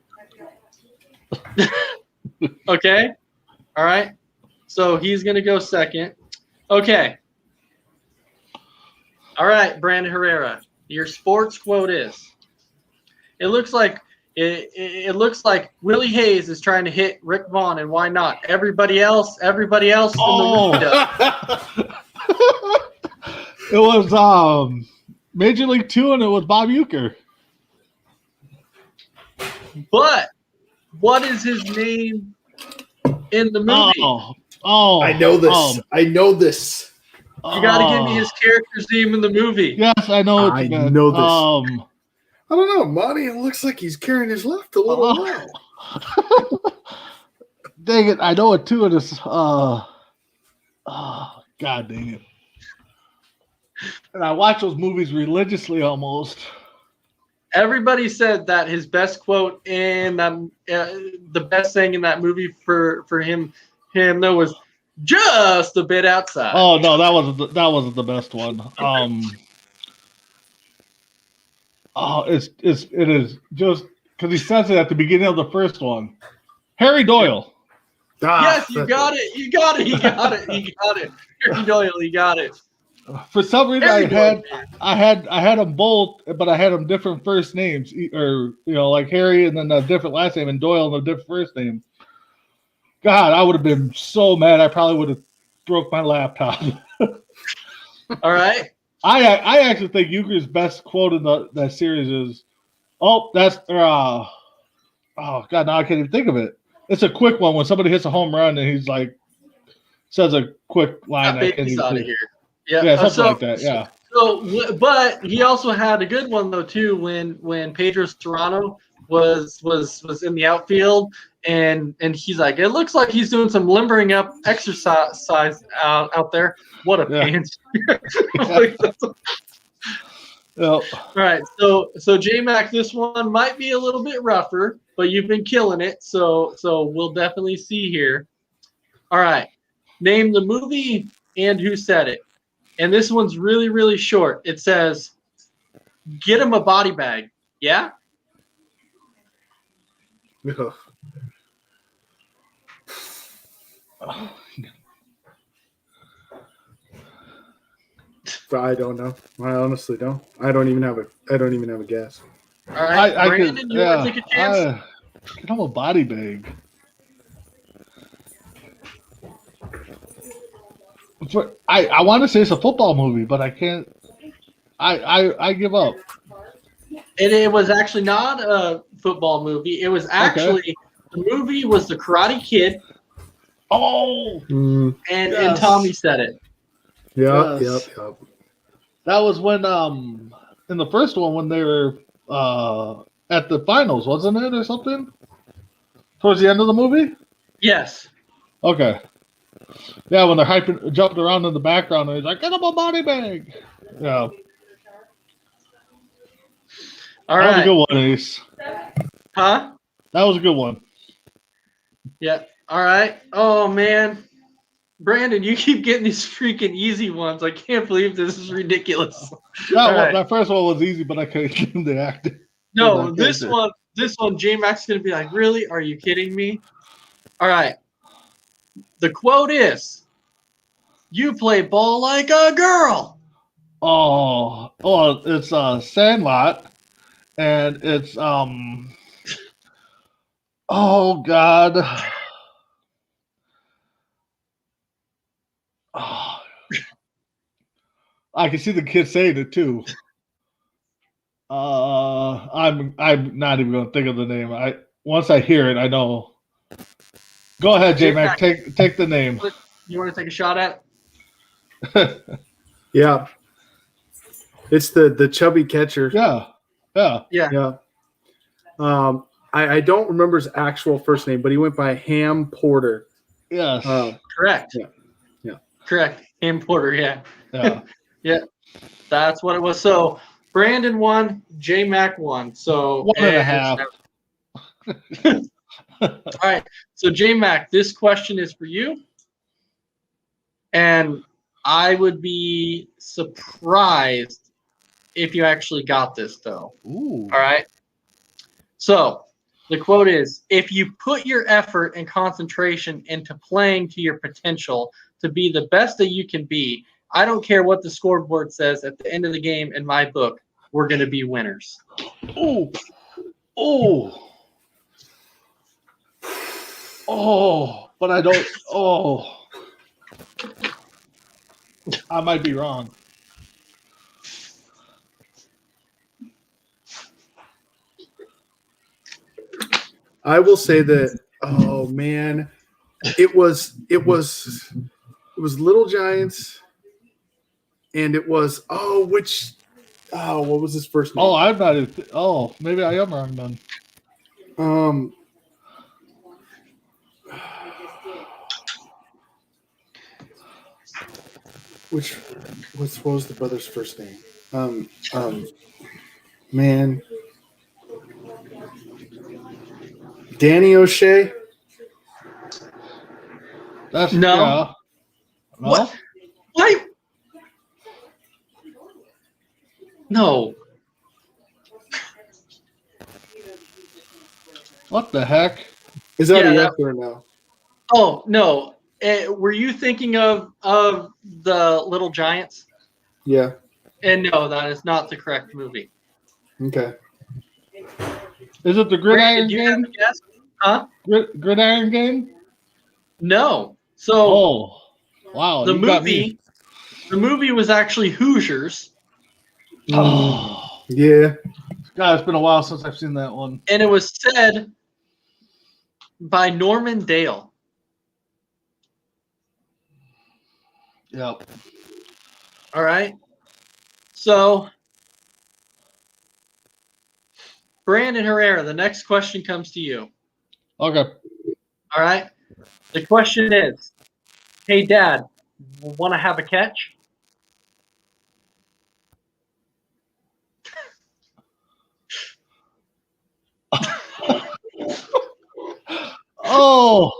Okay. All right. So he's going to go second. Okay. All right, Brandon Herrera. Your sports quote is, it looks like Willie Hayes is trying to hit Rick Vaughn, and why not? Everybody else in the league does. It was Major League 2, and it was Bob Uecker. But what is his name in the movie? I know this. I know this. You got to give me his character's name in the movie. Yes, I know it. I know this. I don't know, Monty. It looks like he's carrying his left a little low. Dang it. I know it too. It is God dang it. And I watch those movies religiously almost. Everybody said that his best quote in the best thing in that movie for him though was just a bit outside. Oh no, that wasn't the best one. It is just because he says it at the beginning of the first one. Harry Doyle. Yes, you got it. You got it. Harry Doyle, you got it. For some reason, I had them both, but I had them different first names, or like Harry and then a different last name, and Doyle and a different first name. God, I would have been so mad. I probably would have broke my laptop. All right. I actually think Uecker's best quote in that series is, God, now I can't even think of it. It's a quick one when somebody hits a home run and he's like, says a quick line. Out of here. Yeah, something like that. Yeah. So, but he also had a good one though too when Pedro Serrano was in the outfield and he's like, it looks like he's doing some limbering up exercise out there. What a pain. All right, so J-Mac, this one might be a little bit rougher, but you've been killing it, so we'll definitely see here. All right, name the movie and who said it. And this one's really, really short. It says, get him a body bag. Yeah? I don't know. I honestly don't. I don't even have a guess. All right, Brandon, you want to take a chance? Get him a body bag. I want to say it's a football movie, but I can't. I give up. It was actually not a football movie. It was actually the movie was The Karate Kid, Oh, and Yes. Tommy said it. Yep, Yes. yep. that was when in the first one when they were at the finals, wasn't it, or something? Towards the end of the movie. Yes. Okay. Yeah, when they're jumping around in the background, and he's like, "Get him a body bag." Yeah, All that was a right. good one, Ace. Huh? That was a good one. Yeah. All right. Oh man, Brandon, you keep getting these freaking easy ones. I can't believe this is ridiculous. All right. That first one was easy, but I couldn't get him the acting. No, Good this one, J Mac's gonna be like, really? Are you kidding me? All right. The quote is, "You play ball like a girl." Oh, it's Sandlot, and it's oh God, oh, I can see the kid saying it too. I'm not even gonna think of the name. Once I hear it, I know. Go ahead, J Mac. Take the name. You want to take a shot at? Yeah. It's the chubby catcher. Yeah. Yeah. I don't remember his actual first name, but he went by Ham Porter. Yes. Correct. Yeah. Correct. Ham Porter. Yeah. Yeah. Yeah. That's what it was. So Brandon won. J Mac won. So 1.5. All right. So J Mac, this question is for you, and I would be surprised if you actually got this, though. Ooh. All right. So the quote is, "If you put your effort and concentration into playing to your potential to be the best that you can be, I don't care what the scoreboard says at the end of the game. In my book, we're going to be winners." Oh. Oh. Oh. But I don't. Oh. I might be wrong. I will say that. Oh man, it was Little Giants, and it was what was his first name? Oh, I'm not. Maybe I am wrong then. What was the brother's first name? Man, Danny O'Shea. That's No. Yeah. No. What? Why? No. What the heck? Is that Yeah, a that- yes or no? Oh no. Were you thinking of the Little Giants? Yeah. And no, that is not the correct movie. Okay. Is it the Brandon, Gridiron do you have Gang? a guess? Huh? Gridiron Gang? No. So Oh, wow! the you got me. movie was actually Hoosiers, Oh, Yeah. God, it's been a while since I've seen that one. and it was said by Norman Dale. Yep. All right. So, Brandon Herrera, the next question comes to you. Okay. All right. The question is, hey, Dad, want to have a catch? Oh,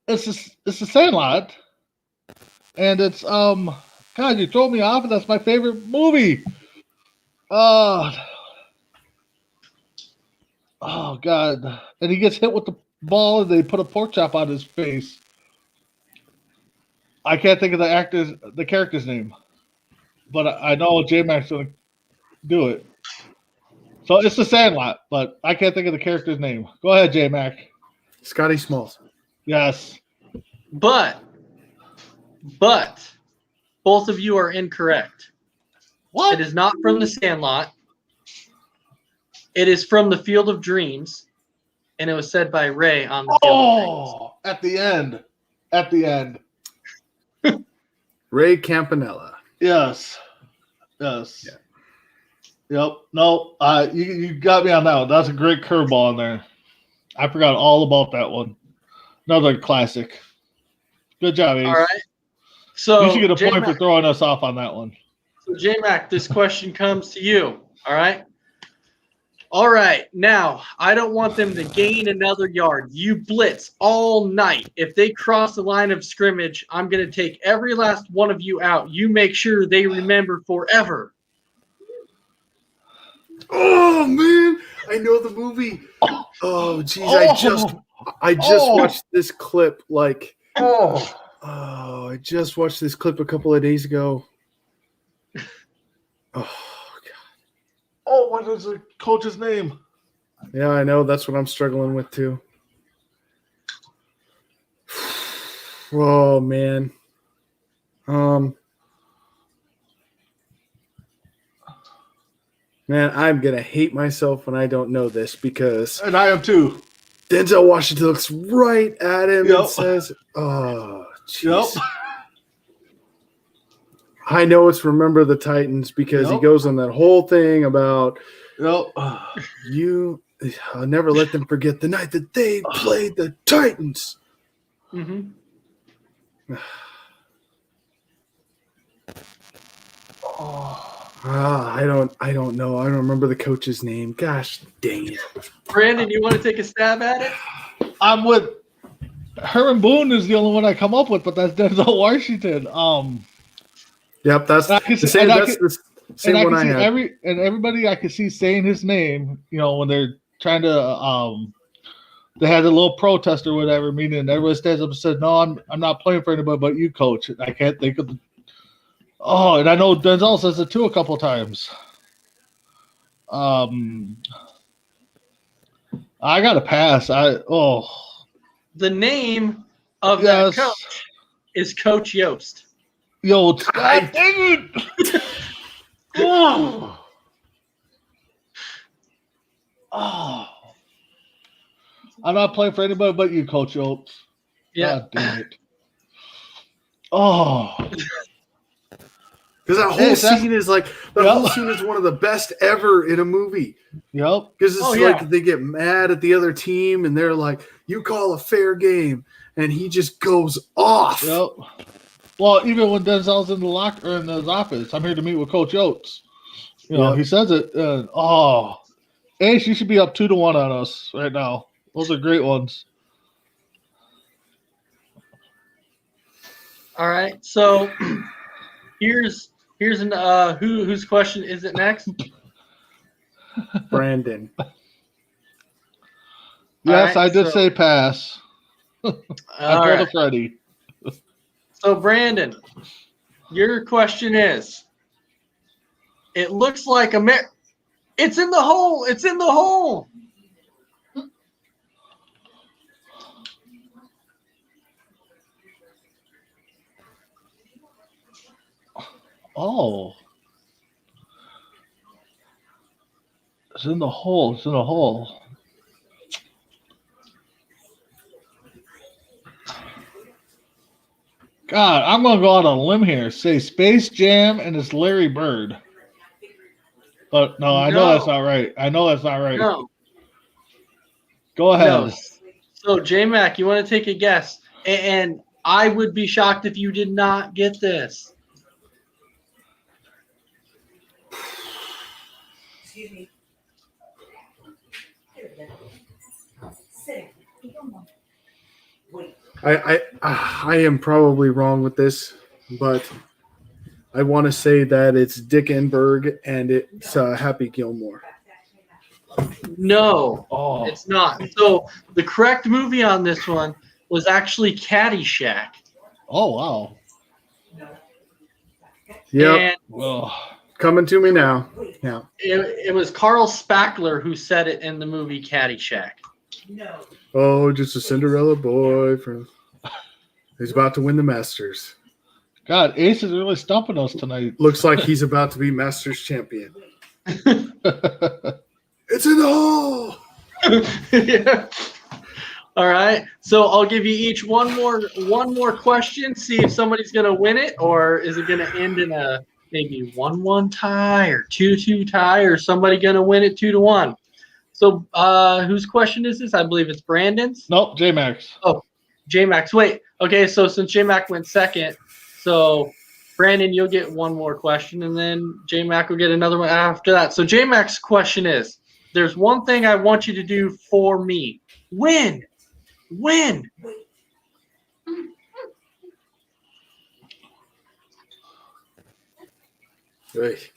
it's the Sandlot, and it's God, you throw me off, and that's my favorite movie. Oh God, and he gets hit with the ball, and they put a pork chop on his face. I can't think of the character's name, but I know J-Mac's gonna do it. So it's the Sandlot, but I can't think of the character's name. Go ahead, J-Mac. Scotty Smalls. Yes. But But both of you are incorrect. What? It is not from The Sandlot. It is from The Field of Dreams, and it was said by Ray on The Field of Dreams. Oh, at the end. At the end. Ray Campanella. Yes. Yes. Yeah. Yep. No, you got me on that one. That's a great curveball in there. I forgot all about that one. Another classic. Good job, Ace. All right. So You should get a point J-Mac, for throwing us off on that one. So J-Mac, this question comes to you. All right. All right. Now, I don't want them to gain another yard. You blitz all night. If they cross the line of scrimmage, I'm going to take every last one of you out. You make sure they remember forever. Oh man, I know the movie. Oh geez, I just watched this clip I just watched this clip a couple of days ago. Oh god. Oh, what is the coach's name? Yeah, I know. That's what I'm struggling with too. Oh man. Man, I'm gonna hate myself when I don't know this because And I am too. Denzel Washington looks right at him Yep. and says, "Oh, jeez." Yep. I know it's Remember the Titans because he Yep. goes on that whole thing about Yep. I'll never let them forget the night that they played the Titans. Mm-hmm. I don't know. I don't remember the coach's name. Gosh dang it. Brandon, you want to take a stab at it? I'm with Herman Boone is the only one I come up with, but that's Denzel Washington. Yep, that's And I can the see- same. and I That's can- the same and I one can I see had. everybody I could see saying his name, when they're trying to they had a little protest or whatever meeting, and everybody stands up and says, "No, I'm not playing for anybody but you, coach." I can't think of and I know Denzel says it too a couple times. I gotta pass. The name of that Yes. coach is Coach Yost. Yo, God dang it! Oh. I'm not playing for anybody but you, Coach Oates. Yeah. God damn it. Oh. Because that whole Hey, that's- scene is like whole scene is one of the best ever in a movie. Yep. Because it's Oh, yeah. like they get mad at the other team and they're like, "You call a fair game," and he just goes off. Yep. Well, even when Denzel's in the locker in his office, I'm here to meet with Coach Oates. Yep. He says it. Ace, you should be up 2-1 on us right now. Those are great ones. All right. So here's an whose question is it next? Brandon. Yes, right, I did so- say pass. I All told right. Freddie. So Brandon, your question is: it looks like it's in the hole. It's in the hole. Oh. It's in the hole. It's in the hole. God, I'm going to go out on a limb here. Say Space Jam and it's Larry Bird. But no, I know No. that's not right. I know that's not right. No. Go ahead. No. So J-Mac, you want to take a guess? And I would be shocked if you did not get this. Excuse me. Sit down. Wait. I am probably wrong with this, but I want to say that it's Dick Enberg and it's Happy Gilmore. No, Oh, it's not. So the correct movie on this one was actually Caddyshack. oh wow. Yep, And Well, coming to me now. Yeah. it was Carl Spackler who said it in the movie Caddyshack. No. Oh, just a Cinderella boy from. He's about to win the Masters. God, Ace is really stumping us tonight. Looks like he's about to be Masters champion. It's in the hole. Yeah. All right. So I'll give you each one more question. See if somebody's gonna win it, or is it gonna end in a maybe 1-1 tie or 2-2 tie, or somebody gonna win it 2-1. So whose question is this? I believe it's Brandon's. Nope, J-Max. Oh, J-Max. Wait. Okay. So since J-Max went second, so Brandon, you'll get one more question, and then J-Mac will get another one after that. So J-Mac's question is, there's one thing I want you to do for me. Win. Win. Right.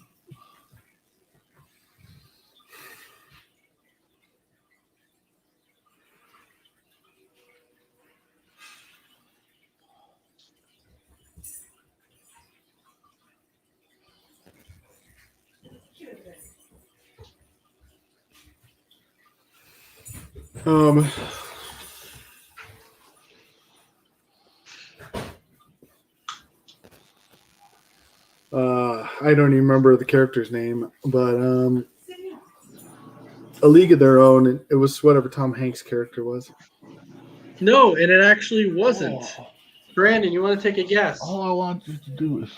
I don't even remember the character's name, but A League of Their Own. It was whatever Tom Hanks' character was. No, and it actually wasn't. Brandon, you want to take a guess? All I want you to do is.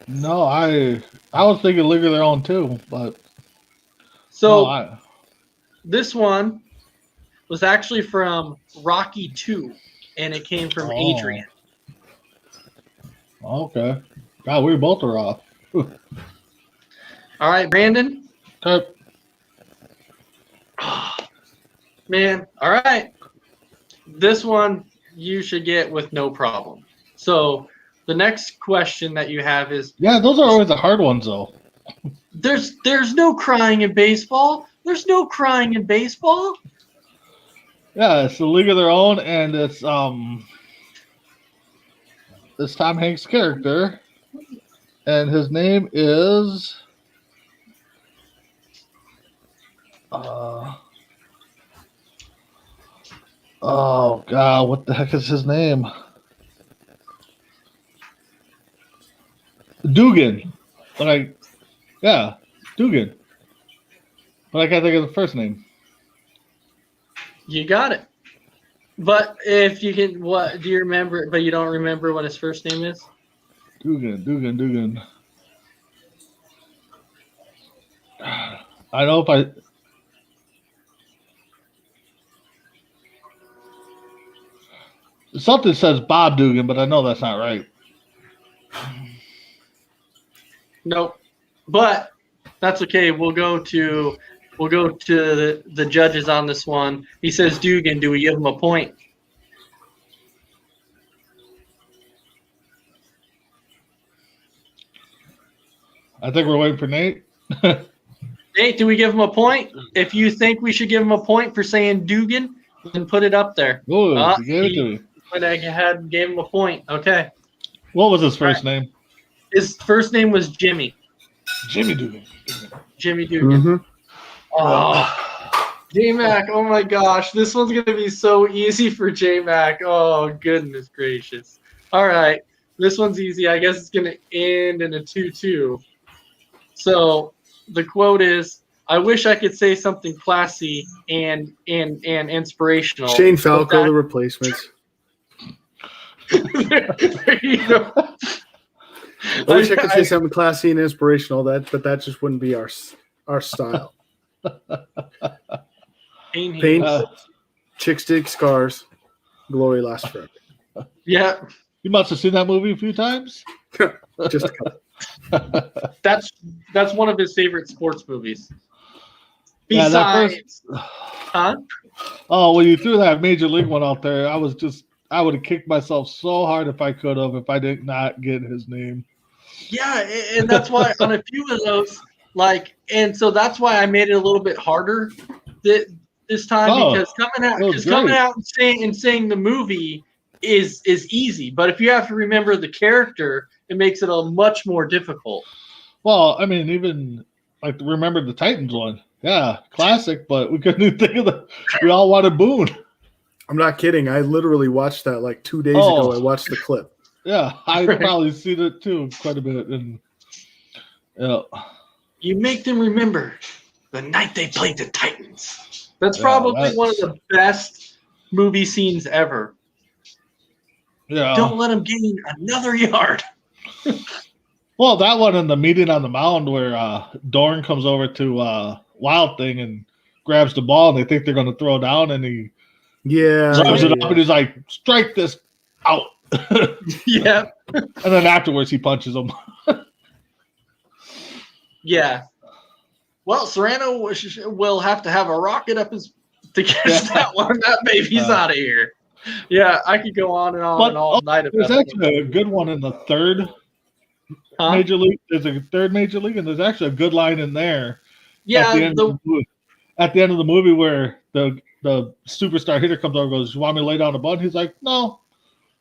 No, I was thinking League of Their Own too, but so this one was actually from Rocky 2, and it came from Adrian. Okay. God, we both are off. All right, Brandon. Okay. Man, all right. This one you should get with no problem. So the next question that you have is, Yeah, those are always the hard ones, though. there's no crying in baseball. There's no crying in baseball. Yeah, it's the League of Their Own, and it's this Tom Hanks character, and his name is oh God, what the heck is his name? Dugan. Dugan. But I can't think of the first name. You got it. But if you can, what do you remember? But you don't remember what his first name is? Dugan. I know if I. Something says Bob Dugan, but I know that's not right. Nope. But that's okay. We'll go to the judges on this one. He says Dugan. Do we give him a point? I think we're waiting for Nate. Nate, do we give him a point? If you think we should give him a point for saying Dugan, then put it up there. Oh, you gave it to me. Went ahead and gave him a point. Okay. What was his first name? His first name was Jimmy. Jimmy Dugan. Jimmy Dugan. Mm-hmm. Oh, J-Mac. Oh, my gosh. This one's going to be so easy for J-Mac. Oh, goodness gracious. All right. This one's easy. I guess it's going to end in a 2-2. So the quote is, I wish I could say something classy and inspirational. Shane Falco, the replacements. There you go. I wish I could say something classy and inspirational, but that just wouldn't be our style. Pain, chicks dig scars, glory lasts forever. Yeah. You must have seen that movie a few times. Just a couple. That's one of his favorite sports movies. Yeah, Besides, huh? Oh, when you threw that Major League one out there, I would have kicked myself so hard if I could have, if I did not get his name. Yeah, and that's why on a few of those, and so that's why I made it a little bit harder this time, because coming out and saying the movie is easy, but if you have to remember the character, it makes it a much more difficult. Well, I mean, even remember the Titans one. Yeah, classic, but we couldn't even think of we all wanted Boone. I'm not kidding. I literally watched that like 2 days ago. I watched the clip. Yeah, I've Right. probably seen it too quite a bit. And yeah, You make them remember the night they played the Titans. That's Yeah, probably one of that's- the best movie scenes ever. yeah. Don't let them gain another yard. Well, that one in the meeting on the mound where Dorn comes over to Wild Thing and grabs the ball, and they think they're going to throw down, and he drives it up, and he's like, "Strike this out." Yeah. And then afterwards, he punches him. Yeah. Well, Serrano will have to have a rocket up his to catch that one. That baby's out of here. Yeah, I could go on and on and all night There's about actually a good one in the third Huh? major league. There's a third major league, and there's actually a good line in there. Yeah, at the end of the movie where the superstar hitter comes over and goes, "You want me to lay down a bunt?" He's like, "No,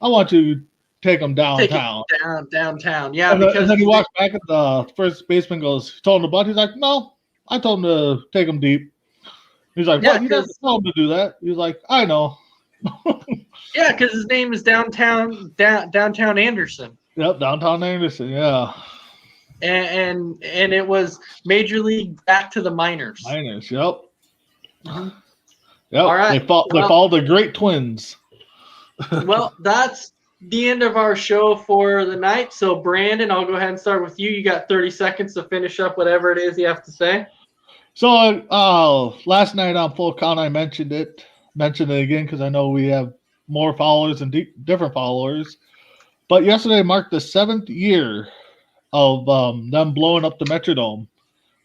I want you to take him downtown." Downtown. Yeah, And then he walks back at the first baseman goes, "Told him to bunt." He's like, "No, I told him to take him deep." He's like, Yeah, "What? You didn't tell him to do that?" He's like, "I know." yeah, because his name is Downtown Anderson. Yep, downtown Anderson. Yeah, And it was Major League back to the minors. Miners. Yep. Mhm. Yep. All right. They followed the Great Twins. Well, that's the end of our show for the night. So, Brandon, I'll go ahead and start with you. You got 30 seconds to finish up whatever it is you have to say. So last night on Full Count, I mentioned it again because I know we have more followers and different followers. But yesterday marked the 7th year of them blowing up the Metrodome.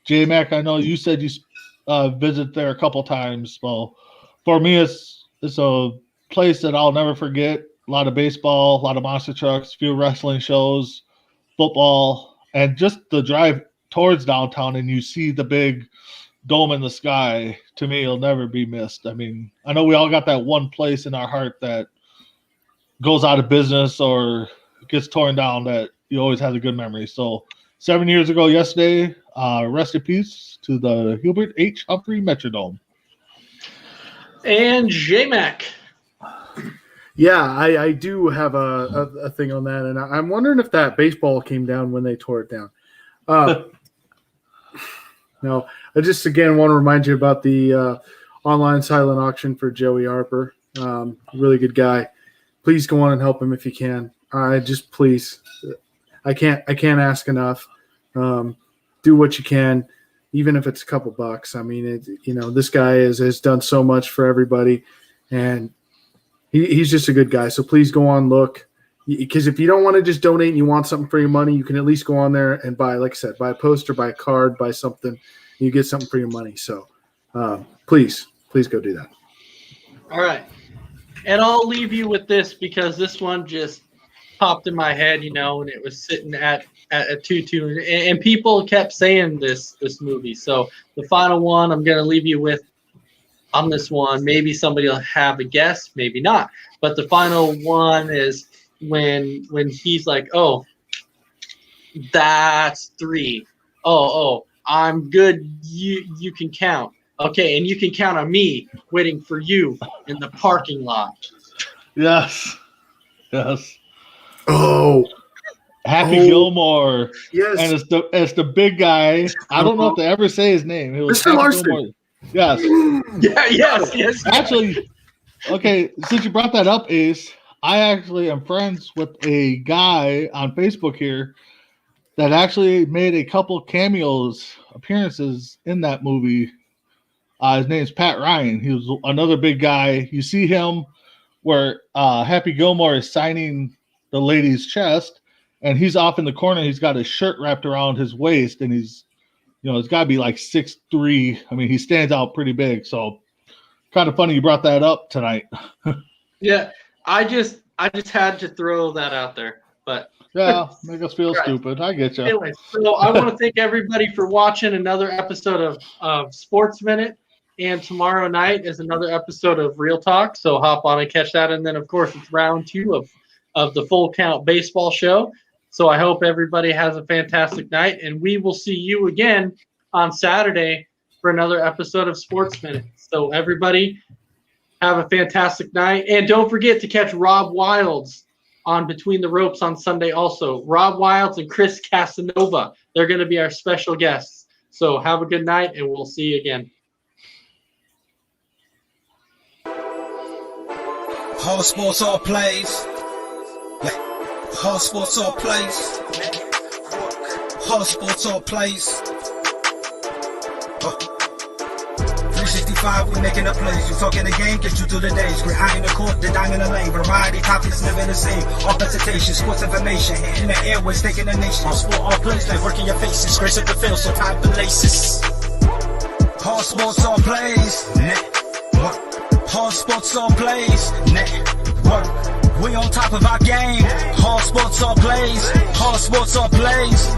J-Mac, I know you said you visited there a couple times. Well, for me, it's a place that I'll never forget. A lot of baseball, a lot of monster trucks, a few wrestling shows, football, and just the drive towards downtown and you see the big dome in the sky. To me, it'll never be missed. I mean, I know we all got that one place in our heart that goes out of business or gets torn down that you always have a good memory. So 7 years ago yesterday, rest in peace to the Hubert H. Humphrey Metrodome. And J-Mac. Yeah, I do have a thing on that, and I'm wondering if that baseball came down when they tore it down. No, I just again want to remind you about the online silent auction for Joey Harper. Really good guy. Please go on and help him if you can. Please. I can't ask enough. Do what you can, even if it's a couple bucks. I mean, this guy has done so much for everybody, and he's just a good guy. So please go on, look, because if you don't want to just donate and you want something for your money, you can at least go on there and buy, like I said, buy a poster, buy a card, buy something. You get something for your money. So please go do that. All right. And I'll leave you with this because this one just popped in my head, and it was sitting at a 2-2. And people kept saying this movie. So the final one I'm going to leave you with on this one. Maybe somebody will have a guess, maybe not. But the final one is when he's like, "Oh, that's 3. Oh, I'm good. You can count. Okay, and you can count on me waiting for you in the parking lot." Yes. Oh, Happy Gilmore. yes. And it's the big guy. I don't know if they ever say his name. It was Mr. Happy Larson. Gilmore. Yes. Yes. Actually, okay, since you brought that up, Ace, I actually am friends with a guy on Facebook here that actually made a couple appearances in that movie. His name's Pat Ryan. He was another big guy. You see him where Happy Gilmore is signing the lady's chest, and he's off in the corner. He's got his shirt wrapped around his waist, and he's, it's got to be like 6'3". I mean, he stands out pretty big. So kind of funny you brought that up tonight. Yeah, I just had to throw that out there. But Yeah, make us feel Right. stupid. I get you. anyway, so I want to thank everybody for watching another episode of Sports Minute. And tomorrow night is another episode of Real Talk. So hop on and catch that. And then, of course, it's round 2 of the Full Count Baseball Show. So I hope everybody has a fantastic night. And we will see you again on Saturday for another episode of Sports Minute. So everybody, Have a fantastic night. And don't forget to catch Rob Wilds on Between the Ropes on Sunday also. Rob Wilds and Chris Casanova. They're going to be our special guests. So have a good night, and we'll see you again. All sports, all plays. All sports, all plays. All sports, all plays. 365, we making a plays. You talking the game, get you through the days. Great eye in the court, the dime in the lane. Variety, topics never the same. All presentation, sports information. In the airways, taking the nation. All sport, all plays, like working your faces. Grace up the field, so tie the laces. All sports, all plays. Network. All sports, all plays. Network. We on top of our game. All sports, all plays. All sports, all plays.